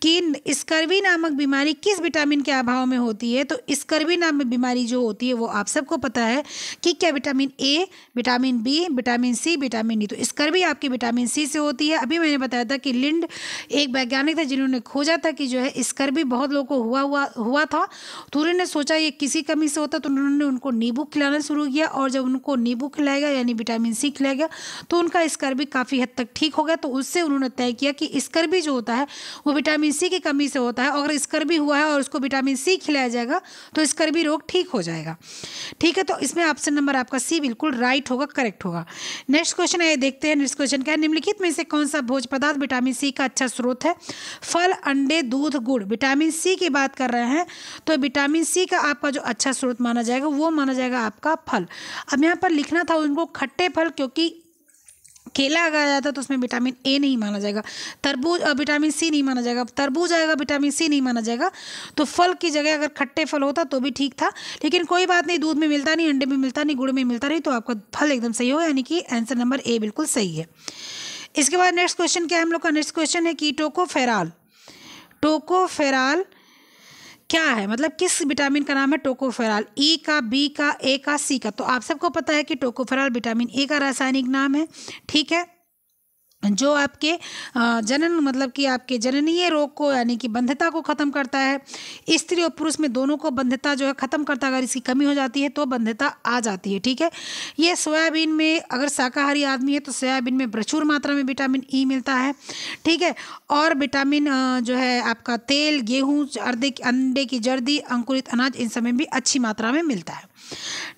कि स्कर्वी नामक बीमारी किस विटामिन के अभाव में होती है? तो स्कर्वी नामक बीमारी जो होती है वो आप सबको पता है कि क्या vitamin A, vitamin B, vitamin C, vitamin D. तो स्कर्वी आपकी विटामिन सी से होती है। अभी मैंने बताया था कि लिंड एक वैज्ञानिक थे जिन्होंने खोजा था कि जो है स्कर्वी बहुत लोगों को हुआ था, तो उन्होंने सोचा ये किसी कमी से होता, तो उन्होंने उनको नींबू खिलाना शुरू किया, और जब उनको नींबू खिलाएगा यानी विटामिन सी खिलाएगा तो उनका स्कर्वी काफ़ी हद तक ठीक हो गया। तो उससे उन्होंने तय किया कि स्कर्वी जो होता है वो विटामिन सी की कमी से होता है, और अगर स्कर्वी हुआ है और उसको विटामिन सी खिलाया जाएगा तो स्कर्वी रोग ठीक हो जाएगा। ठीक है, तो इसमें ऑप्शन नंबर आपका सी बिल्कुल राइट होगा, करेक्ट होगा। नेक्स्ट क्वेश्चन है, देखते हैं। नेक्स्ट क्वेश्चन क्या है? निम्नलिखित में से कौन सा भोज्य पदार्थ विटामिन सी का अच्छा स्रोत है? फल, अंडे, दूध, गुड़। विटामिन सी की बात कर रहे हैं तो विटामिन सी का आपका जो अच्छा स्रोत स्रोत माना जाएगा वो माना जाएगा आपका फल। अब यहाँ पर लिखना था उनको खट्टे फल, क्योंकि केला अगर आ जाता तो उसमें विटामिन ए नहीं माना जाएगा, तरबूज विटामिन सी नहीं माना जाएगा, तरबूज आएगा विटामिन सी नहीं माना जाएगा, तो फल की जगह अगर खट्टे फल होता तो भी ठीक था। लेकिन कोई बात नहीं, दूध में मिलता नहीं, अंडे में मिलता नहीं, गुड़ में मिलता नहीं, तो आपका फल एकदम सही हो, यानी कि आंसर नंबर ए बिल्कुल सही है। इसके बाद नेक्स्ट क्वेश्चन क्या है हम लोग का? नेक्स्ट क्वेश्चन है कि टोकोफेरॉल। टोकोफेरॉल क्या है, मतलब किस विटामिन का नाम है टोकोफेरॉल? ई का, बी का, ए का, सी का? तो आप सबको पता है कि टोकोफेरॉल विटामिन ए का रासायनिक नाम है, ठीक है, जो आपके जनन मतलब कि आपके जननीय रोग को यानी कि बंध्यता को ख़त्म करता है। स्त्री और पुरुष में दोनों को बंध्यता जो है ख़त्म करता है। अगर इसकी कमी हो जाती है तो बंध्यता आ जाती है, ठीक है। ये सोयाबीन में, अगर शाकाहारी आदमी है तो सोयाबीन में प्रचुर मात्रा में विटामिन ई मिलता है, ठीक है। और विटामिन जो है आपका तेल, गेहूँ, अंडे की जर्दी, अंकुरित अनाज, इन सब में भी अच्छी मात्रा में मिलता है।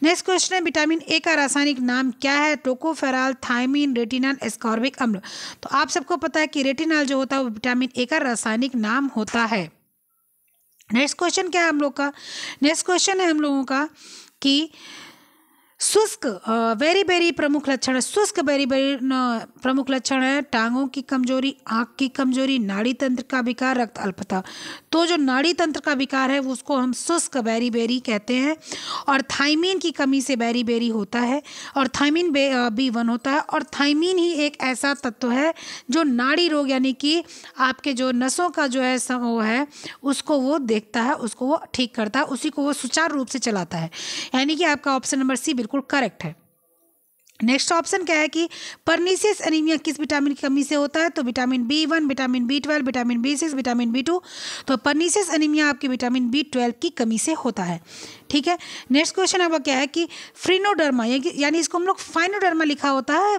नेक्स्ट क्वेश्चन है विटामिन ए का रासायनिक नाम क्या है? टोकोफेरॉल, थायमीन, रेटिनॉल, एस्कॉर्बिक अम्ल। तो आप सबको पता है कि रेटिनॉल जो होता है वो विटामिन ए का रासायनिक नाम होता है। नेक्स्ट क्वेश्चन क्या है हम लोग का? नेक्स्ट क्वेश्चन है हम लोगों का कि शुष्क वेरी वेरी प्रमुख लक्षण है। शुष्क वेरी वेरी प्रमुख लक्षण है टांगों की कमजोरी, आँख की कमजोरी, नाड़ी तंत्र का विकार, रक्त अल्पता। तो जो नाड़ी तंत्र का विकार है वो उसको हम शुष्क बेरी बेरी कहते हैं। और थायमीन की कमी से बेरी बेरी होता है, और थायमीन B1 होता है। और थायमीन ही एक ऐसा तत्व है जो नाड़ी रोग यानी कि आपके जो नसों का जो है वो है उसको वो देखता है, उसको वो ठीक करता है, उसी को वो सुचारू रूप से चलाता है। यानी कि आपका ऑप्शन नंबर सी बिल्कुल करेक्ट है। नेक्स्ट ऑप्शन क्या है कि परनीसियस एनीमिया किस विटामिन की कमी से होता है? तो vitamin B1, vitamin B12, vitamin B6, vitamin B2। तो परनीसियस एनीमिया आपके विटामिन B12 की कमी से होता है, ठीक है। नेक्स्ट क्वेश्चन आपका क्या है कि फ्रीनोडर्मा, यानी इसको हम लोग फाइनोडर्मा लिखा होता है,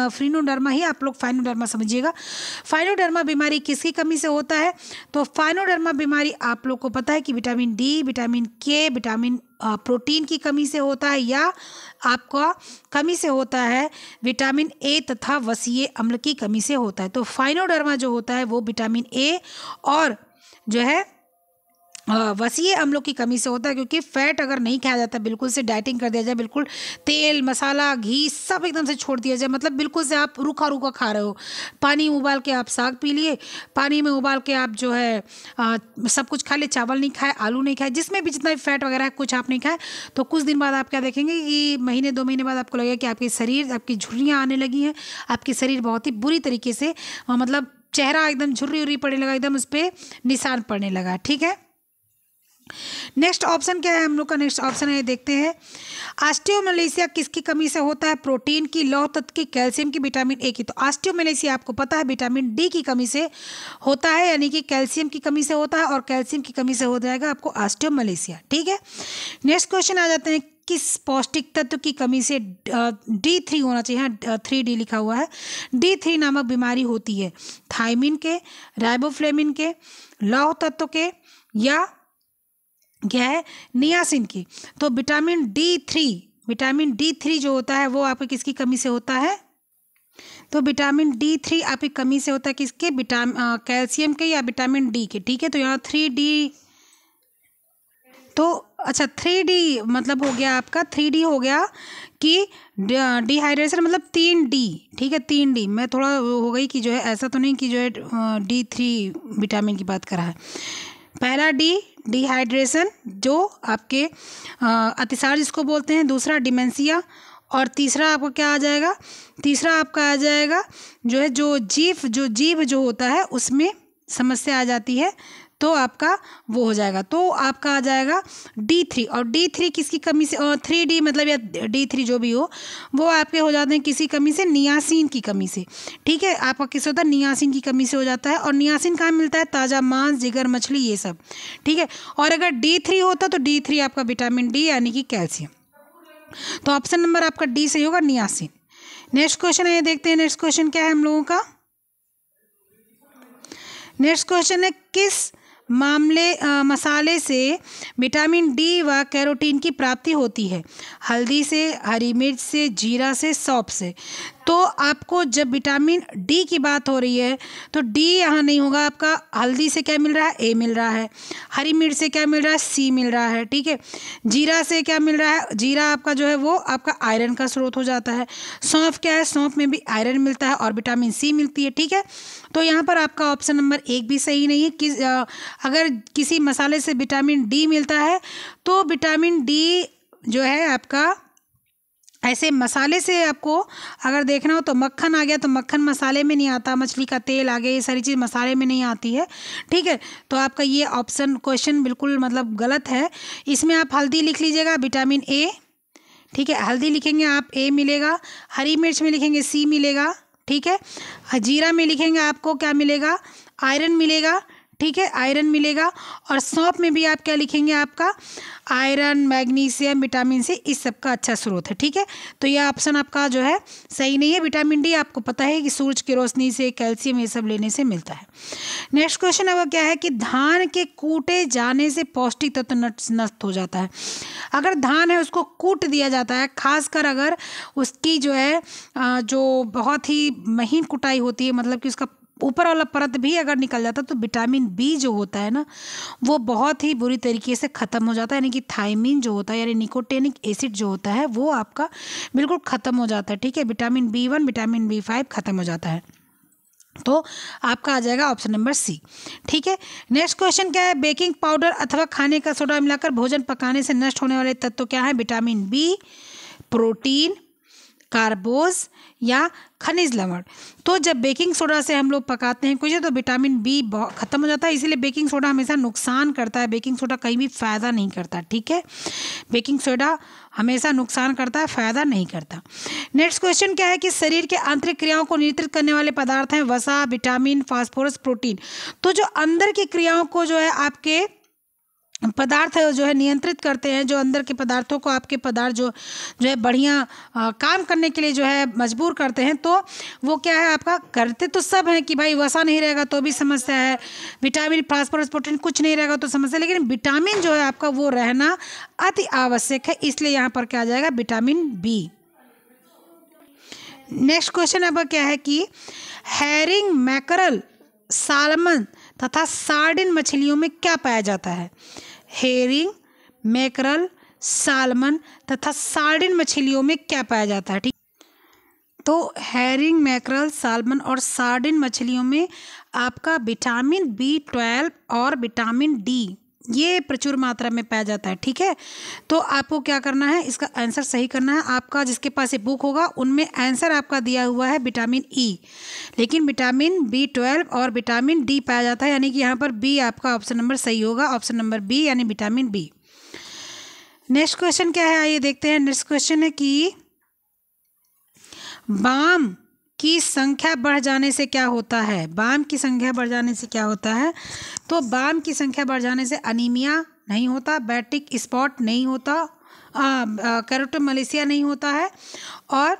फ्रीनोडर्मा ही आप लोग फाइनोडर्मा समझिएगा। फाइनोडर्मा बीमारी किसकी कमी से होता है? तो फाइनोडर्मा बीमारी आप लोग को पता है कि विटामिन डी, विटामिन के, विटामिन प्रोटीन की कमी से होता है, या आपका कमी से होता है विटामिन ए तथा वसीय अम्ल की कमी से होता है। तो फाइनोडर्मा जो होता है वो विटामिन ए और जो है वसीय अम्लों की कमी से होता है, क्योंकि फैट अगर नहीं खाया जाता, बिल्कुल से डाइटिंग कर दिया जाए, बिल्कुल तेल, मसाला, घी सब एकदम से छोड़ दिया जाए, मतलब बिल्कुल से आप रूखा रूखा खा रहे हो, पानी में उबाल के आप साग पी लिए, पानी में उबाल के आप जो है सब कुछ खा लिए, चावल नहीं खाए, आलू नहीं खाए, जिसमें भी जितना भी फैट वगैरह है कुछ आप नहीं खाए, तो कुछ दिन बाद आप क्या देखेंगे कि महीने 2 महीने बाद आपको लगेगा कि आपके शरीर, आपकी झुर्रियाँ आने लगी हैं, आपकी शरीर बहुत ही बुरी तरीके से मतलब चेहरा एकदम झुर्री उर्री पड़ने लगा, एकदम उस पर निशान पड़ने लगा, ठीक है। नेक्स्ट ऑप्शन क्या है हम लोग का? नेक्स्ट ऑप्शन है, देखते हैं, ऑस्टियोमलेशिया किसकी कमी से होता है? प्रोटीन की, लौह तत्व की, कैल्शियम की, विटामिन ए की। तो ऑस्टियोमलेशिया आपको पता है विटामिन डी की कमी से होता है, यानी कि कैल्शियम की कमी से होता है, और कैल्शियम की कमी से हो जाएगा आपको ऑस्टियोमलेशिया, ठीक है। नेक्स्ट क्वेश्चन आ जाते हैं, किस पौष्टिक तत्व की कमी से D3 होना चाहिए? यहाँ 3D लिखा हुआ है। D3 नामक बीमारी होती है थायमीन के, राइबोफ्लेविन के, लौह तत्व के, या क्या है नियासिन की। तो विटामिन D3 जो होता है वो आपके किसकी कमी से होता है? तो विटामिन D3 आपकी कमी से होता है किसके? कैल्शियम के या विटामिन डी के, ठीक है। तो यहाँ 3D, तो अच्छा 3D मतलब हो गया आपका, 3D हो गया कि डिहाइड्रेशन मतलब 3D, ठीक है 3D। मैं थोड़ा हो गई कि जो है ऐसा तो नहीं कि जो है D3 विटामिन की बात करा है। पहला डिहाइड्रेशन जो आपके अतिसार जिसको बोलते हैं, दूसरा डिमेंशिया, और तीसरा आपका क्या आ जाएगा? तीसरा आपका आ जाएगा जो है जो जीभ जो होता है उसमें समस्या आ जाती है, तो आपका वो हो जाएगा, तो आपका आ जाएगा D3। और D3 किसकी कमी से? 3D मतलब या D3 जो भी हो वो आपके हो जाते हैं किसी कमी से? नियासिन की कमी से, ठीक है। आपका किस होता है? नियासिन की कमी से हो जाता है। और नियासिन कहाँ मिलता है? ताज़ा मांस, जिगर, मछली, ये सब, ठीक है। और अगर D3 होता तो D3 आपका विटामिन डी यानी कि कैल्शियम। तो ऑप्शन नंबर आपका डी सही होगा, नियासिन। नेक्स्ट क्वेश्चन है, ये देखते हैं नेक्स्ट क्वेश्चन क्या है हम लोगों का। नेक्स्ट क्वेश्चन है, किस मसाले से विटामिन डी व कैरोटीन की प्राप्ति होती है? हल्दी से, हरी मिर्च से, जीरा से, सौंफ से। तो आपको जब विटामिन डी की बात हो रही है तो डी यहाँ नहीं होगा आपका। हल्दी से क्या मिल रहा है, ए मिल रहा है। हरी मिर्च से क्या मिल रहा है, सी मिल रहा है, ठीक है। जीरा से क्या मिल रहा है, जीरा आपका जो है वो आपका आयरन का स्रोत हो जाता है। सौंफ क्या है, सौंफ में भी आयरन मिलता है और विटामिन सी मिलती है, ठीक है। तो यहाँ पर आपका ऑप्शन नंबर 1 भी सही नहीं है। अगर किसी मसाले से विटामिन डी मिलता है तो विटामिन डी जो है आपका ऐसे मसाले से आपको अगर देखना हो तो मक्खन आ गया, तो मक्खन मसाले में नहीं आता, मछली का तेल आ गया, ये सारी चीज़ मसाले में नहीं आती है, ठीक है। तो आपका ये ऑप्शन क्वेश्चन बिल्कुल मतलब गलत है। इसमें आप हल्दी लिख लीजिएगा, विटामिन ए, ठीक है। हल्दी लिखेंगे आप, ए मिलेगा। हरी मिर्च में लिखेंगे, सी मिलेगा, ठीक है। जीरा में लिखेंगे आपको क्या मिलेगा, आयरन मिलेगा, ठीक है, आयरन मिलेगा। और सौंफ में भी आप क्या लिखेंगे, आपका आयरन, मैग्नीशियम, विटामिन सी, इस सब का अच्छा स्रोत है, ठीक है। तो यह ऑप्शन आपका जो है सही नहीं है। विटामिन डी आपको पता है कि सूरज की रोशनी से, कैल्शियम, ये सब लेने से मिलता है। नेक्स्ट क्वेश्चन अब क्या है कि धान के कूटे जाने से पौष्टिक तत्व नष्ट हो जाता है। अगर धान है उसको कूट दिया जाता है, खासकर अगर उसकी जो है जो बहुत ही महीन कुटाई होती है, मतलब कि उसका ऊपर वाला परत भी अगर निकल जाता तो विटामिन बी जो होता है ना वो बहुत ही बुरी तरीके से ख़त्म हो जाता है। यानी कि थायमिन जो होता है यानी निकोटिनिक एसिड जो होता है वो आपका बिल्कुल ख़त्म हो जाता है, ठीक है। विटामिन B1, विटामिन B5 ख़त्म हो जाता है। तो आपका आ जाएगा ऑप्शन नंबर सी, ठीक है। नेक्स्ट क्वेश्चन क्या है, बेकिंग पाउडर अथवा खाने का सोडा मिलाकर भोजन पकाने से नष्ट होने वाले तत्व क्या है, विटामिन बी, प्रोटीन, कार्बोज या खनिज लवण। तो जब बेकिंग सोडा से हम लोग पकाते हैं कुछ तो विटामिन बी ख़त्म हो जाता है, इसीलिए बेकिंग सोडा हमेशा नुकसान करता है। बेकिंग सोडा कहीं भी फ़ायदा नहीं करता, ठीक है। बेकिंग सोडा हमेशा नुकसान करता है, फ़ायदा नहीं करता। नेक्स्ट क्वेश्चन क्या है कि शरीर के आंतरिक क्रियाओं को नियंत्रित करने वाले पदार्थ हैं वसा, विटामिन, फास्फोरस, प्रोटीन। तो जो अंदर की क्रियाओं को जो है आपके पदार्थ जो है नियंत्रित करते हैं, जो अंदर के पदार्थों को आपके पदार्थ जो है बढ़िया काम करने के लिए जो है मजबूर करते हैं, तो वो क्या है आपका, करते तो सब हैं कि भाई वसा नहीं रहेगा तो भी समस्या है, विटामिन, फास्फोरस, प्रोटीन कुछ नहीं रहेगा तो समस्या, लेकिन विटामिन जो है आपका वो रहना अति आवश्यक है। इसलिए यहाँ पर क्या आ जाएगा, विटामिन बी। नेक्स्ट क्वेश्चन अब क्या है कि हैरिंग, मैकरल, सालमन तथा सार्डिन मछलियों में क्या पाया जाता है। हेरिंग, मैकरल, सालमन तथा सार्डिन मछलियों में क्या पाया जाता है, ठीक। तो हैरिंग, मैकरल, सालमन और सार्डिन मछलियों में आपका विटामिन B12 और विटामिन डी ये प्रचुर मात्रा में पाया जाता है, ठीक है। तो आपको क्या करना है, इसका आंसर सही करना है। आपका जिसके पास ये बुक होगा उनमें आंसर आपका दिया हुआ है विटामिन ई, लेकिन विटामिन B12 और विटामिन डी पाया जाता है, यानी कि यहाँ पर बी आपका ऑप्शन नंबर सही होगा, ऑप्शन नंबर बी यानी विटामिन बी। नेक्स्ट क्वेश्चन क्या है, आइए देखते हैं। नेक्स्ट क्वेश्चन है कि बाम की संख्या बढ़ जाने से क्या होता है। बाम की संख्या बढ़ जाने से क्या होता है, तो बाम की संख्या बढ़ जाने से अनीमिया नहीं होता, बैटिक स्पॉट नहीं होता, कैरोटोमलेशिया नहीं होता है और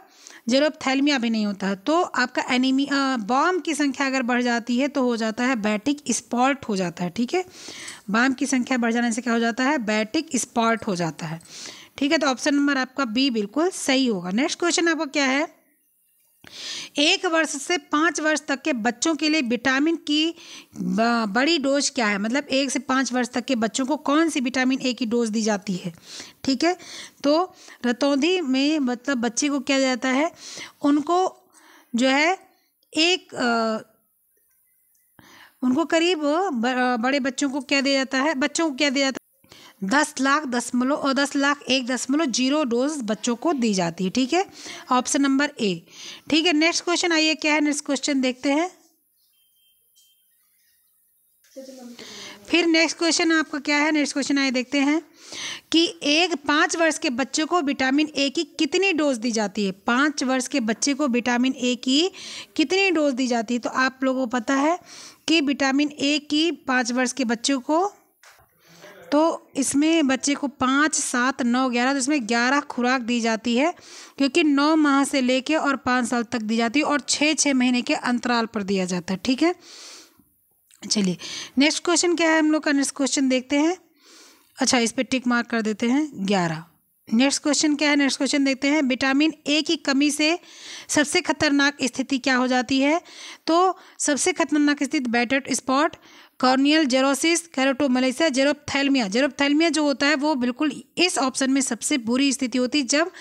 जेरोप्थैल्मिया भी नहीं होता है। तो आपका एनीमिया, बाम की संख्या अगर बढ़ जाती है तो हो जाता है बैटिक स्पॉट हो जाता है, ठीक है। बाम की संख्या बढ़ जाने से क्या हो जाता है, बैटिक स्पॉट हो जाता है, ठीक है। तो ऑप्शन नंबर आपका बी बिल्कुल सही होगा। नेक्स्ट क्वेश्चन आपका क्या है, 1 वर्ष से 5 वर्ष तक के बच्चों के लिए विटामिन की बड़ी डोज क्या है, मतलब 1 से 5 वर्ष तक के बच्चों को कौन सी विटामिन ए की डोज दी जाती है, ठीक है। तो रतौंधी में मतलब बच्चे को क्या जाता है, उनको जो है उनको करीब बड़े बच्चों को क्या दिया जाता है, बच्चों को क्या दिया जाता है 10,01,0 डोज बच्चों को दी जाती है, ठीक है। ऑप्शन नंबर ए, ठीक है। नेक्स्ट क्वेश्चन आइए क्या है, नेक्स्ट क्वेश्चन देखते हैं। फिर नेक्स्ट क्वेश्चन आपका क्या है, नेक्स्ट क्वेश्चन आइए देखते हैं कि 5 वर्ष के बच्चे को विटामिन ए की कितनी डोज दी जाती है। 5 वर्ष के बच्चे को विटामिन ए की कितनी डोज दी जाती है। तो आप लोगों को पता है कि विटामिन ए की 5 वर्ष के बच्चों को, तो इसमें बच्चे को 5, 7, 9, 11, तो इसमें 11 खुराक दी जाती है, क्योंकि 9 माह से लेके और 5 साल तक दी जाती है और 6 महीने के अंतराल पर दिया जाता है, ठीक है। चलिए नेक्स्ट क्वेश्चन क्या है हम लोग का, नेक्स्ट क्वेश्चन देखते हैं। अच्छा, इस पर टिक मार्क कर देते हैं 11, नेक्स्ट क्वेश्चन क्या है, नेक्स्ट क्वेश्चन देखते हैं। विटामिन ए की कमी से सबसे खतरनाक स्थिति क्या हो जाती है? तो सबसे खतरनाक स्थिति बैटेड स्पॉट, कॉर्नियल जेरोसिस, केराटोमलेसिया, जेरोप्थेल्मिया। जेरोप्थेल्मिया जो होता है वो बिल्कुल इस ऑप्शन में सबसे बुरी स्थिति होती है, जब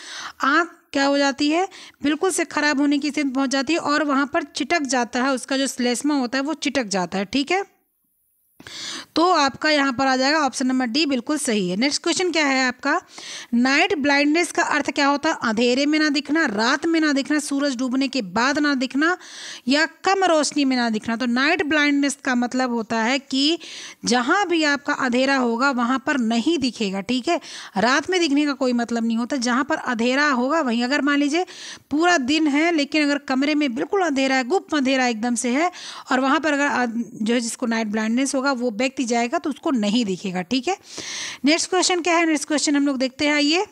आँख क्या हो जाती है, बिल्कुल से खराब होने की स्थिति में पहुंच जाती है और वहाँ पर चिटक जाता है, उसका जो श्लेष्मा होता है वो चिटक जाता है। ठीक है, तो आपका यहाँ पर आ जाएगा ऑप्शन नंबर डी बिल्कुल सही है। नेक्स्ट क्वेश्चन क्या है आपका, नाइट ब्लाइंडनेस का अर्थ क्या होता है? अंधेरे में ना दिखना, रात में ना दिखना, सूरज डूबने के बाद ना दिखना, या कम रोशनी में ना दिखना। तो नाइट ब्लाइंडनेस का मतलब होता है कि जहाँ भी आपका अंधेरा होगा वहाँ पर नहीं दिखेगा। ठीक है, रात में दिखने का कोई मतलब नहीं होता, जहाँ पर अंधेरा होगा वहीं। अगर मान लीजिए पूरा दिन है लेकिन अगर कमरे में बिल्कुल अंधेरा है, गुप्त अंधेरा एकदम से है, और वहाँ पर अगर जो है जिसको नाइट ब्लाइंडनेस होगा वो व्यक्ति जाएगा तो उसको नहीं दिखेगा। ठीक है, नेक्स्ट क्वेश्चन क्या है, नेक्स्ट क्वेश्चन हम लोग देखते हैं। ये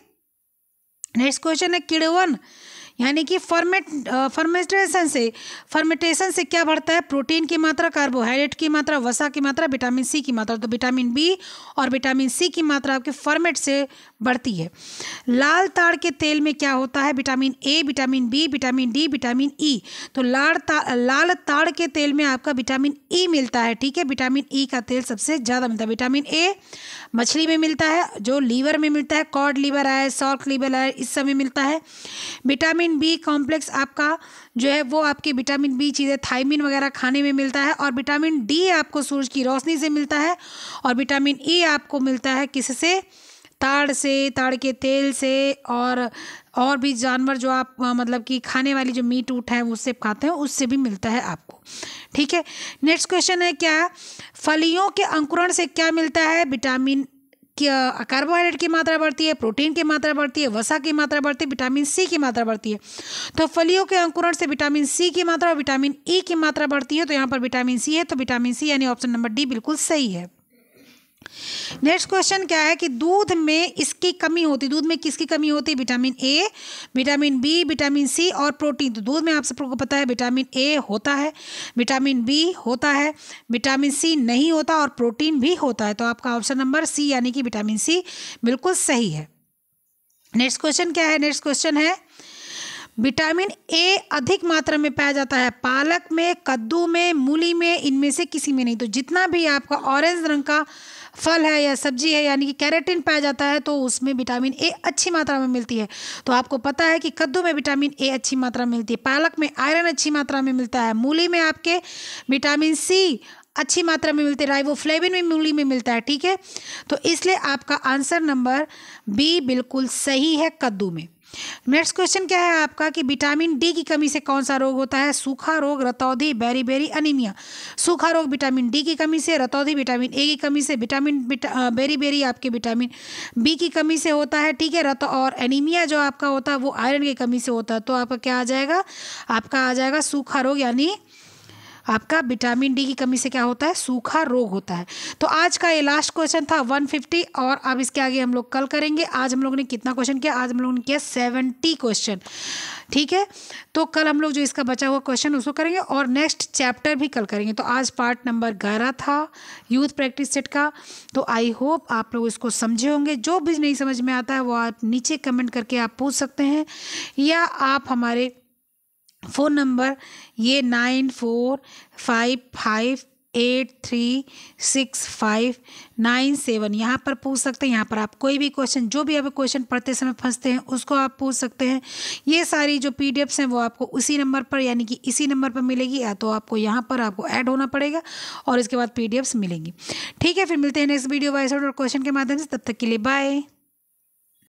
नेक्स्ट क्वेश्चन है किण्वन यानी कि फर्मेंटेशन से क्या बढ़ता है? प्रोटीन की मात्रा, कार्बोहाइड्रेट की मात्रा, वसा की मात्रा, विटामिन सी की मात्रा। तो विटामिन बी और विटामिन सी की मात्रा आपके फर्मेंट से बढ़ती है। लाल ताड़ के तेल में क्या होता है? Vitamin A, vitamin B, vitamin D, vitamin E. तो लाल ताड़ के तेल में आपका विटामिन ई मिलता है। ठीक है, विटामिन ई का तेल सबसे ज़्यादा मिलता है। विटामिन ए मछली में मिलता है, जो लीवर में मिलता है, कॉड लीवर है, सॉर्क लीवर है, इस सब में मिलता है। विटामिन बी कॉम्प्लेक्स आपका जो है वो आपकी विटामिन बी चीज़ें थायमिन वगैरह खाने में मिलता है। और विटामिन डी आपको सूरज की रोशनी से मिलता है। और विटामिन ई आपको मिलता है किससे? ताड़ से, ताड़ के तेल से, और भी जानवर जो आप मतलब कि खाने वाली जो मीट उट है उससे खाते हैं उससे भी मिलता है आपको। ठीक है, नेक्स्ट क्वेश्चन है क्या, फलियों के अंकुरण से क्या मिलता है? विटामिन, कार्बोहाइड्रेट की मात्रा बढ़ती है, प्रोटीन की मात्रा बढ़ती है, वसा की मात्रा बढ़ती है, विटामिन सी की मात्रा बढ़ती है। तो फलियों के अंकुरण से विटामिन सी की मात्रा और विटामिन ई की मात्रा बढ़ती है। तो यहाँ पर विटामिन सी है, तो विटामिन सी यानी ऑप्शन नंबर डी बिल्कुल सही है। नेक्स्ट क्वेश्चन क्या है कि दूध में इसकी कमी होती है। दूध में किसकी कमी होती है? Vitamin A, vitamin B, vitamin C और प्रोटीन। तो दूध में आप सबको पता है विटामिन ए होता है, विटामिन बी होता है, विटामिन सी नहीं होता और प्रोटीन भी होता है। तो आपका ऑप्शन नंबर सी यानी कि विटामिन सी बिल्कुल सही है। नेक्स्ट क्वेश्चन क्या है, नेक्स्ट क्वेश्चन है विटामिन ए अधिक मात्रा में पाया जाता है पालक में, कद्दू में, मूली में, इनमें से किसी में नहीं। तो जितना भी आपका ऑरेंज रंग का फल है या सब्जी है यानी कि कैरोटीन पाया जाता है तो उसमें विटामिन ए अच्छी मात्रा में मिलती है। तो आपको पता है कि कद्दू में विटामिन ए अच्छी मात्रा में मिलती है, पालक में आयरन अच्छी मात्रा में मिलता है, मूली में आपके विटामिन सी अच्छी मात्रा में मिलते हैं, राइबोफ्लेविन में मूली में मिलता है। ठीक है, तो इसलिए आपका आंसर नंबर बी बिल्कुल सही है, कद्दू में। नेक्स्ट क्वेश्चन क्या है आपका कि विटामिन डी की कमी से कौन सा रोग होता है? सूखा रोग, रतौंधी, बेरी अनीमिया। सूखा रोग विटामिन डी की कमी से, रतौंधी विटामिन ए की कमी से, बेरी आपके विटामिन बी की कमी से होता है। ठीक है, और एनीमिया जो आपका होता है वो आयरन की कमी से होता है। तो आपका क्या आ जाएगा? आपका आ जाएगा सूखा रोग, यानी आपका विटामिन डी की कमी से क्या होता है? सूखा रोग होता है। तो आज का ये लास्ट क्वेश्चन था 150, और अब इसके आगे हम लोग कल करेंगे। आज हम लोगों ने कितना क्वेश्चन किया? आज हम लोगों ने किया 70 क्वेश्चन। ठीक है, तो कल हम लोग जो इसका बचा हुआ क्वेश्चन उसको करेंगे और नेक्स्ट चैप्टर भी कल करेंगे। तो आज पार्ट नंबर 11 था यूथ प्रैक्टिस सेट का। तो आई होप आप लोग इसको समझे होंगे। जो भी नहीं समझ में आता है वो आप नीचे कमेंट करके आप पूछ सकते हैं, या आप हमारे फ़ोन नंबर ये 9455836597 यहाँ पर पूछ सकते हैं। यहाँ पर आप कोई भी क्वेश्चन, जो भी आप क्वेश्चन पढ़ते समय फंसते हैं उसको आप पूछ सकते हैं। ये सारी जो PDFs हैं वो आपको उसी नंबर पर यानी कि इसी नंबर पर मिलेगी, या तो आपको यहाँ पर आपको ऐड होना पड़ेगा और इसके बाद PDFs मिलेंगी। ठीक है, फिर मिलते हैं नेक्स्ट वीडियो वाइस और क्वेश्चन के माध्यम से। तब तक के लिए बाय।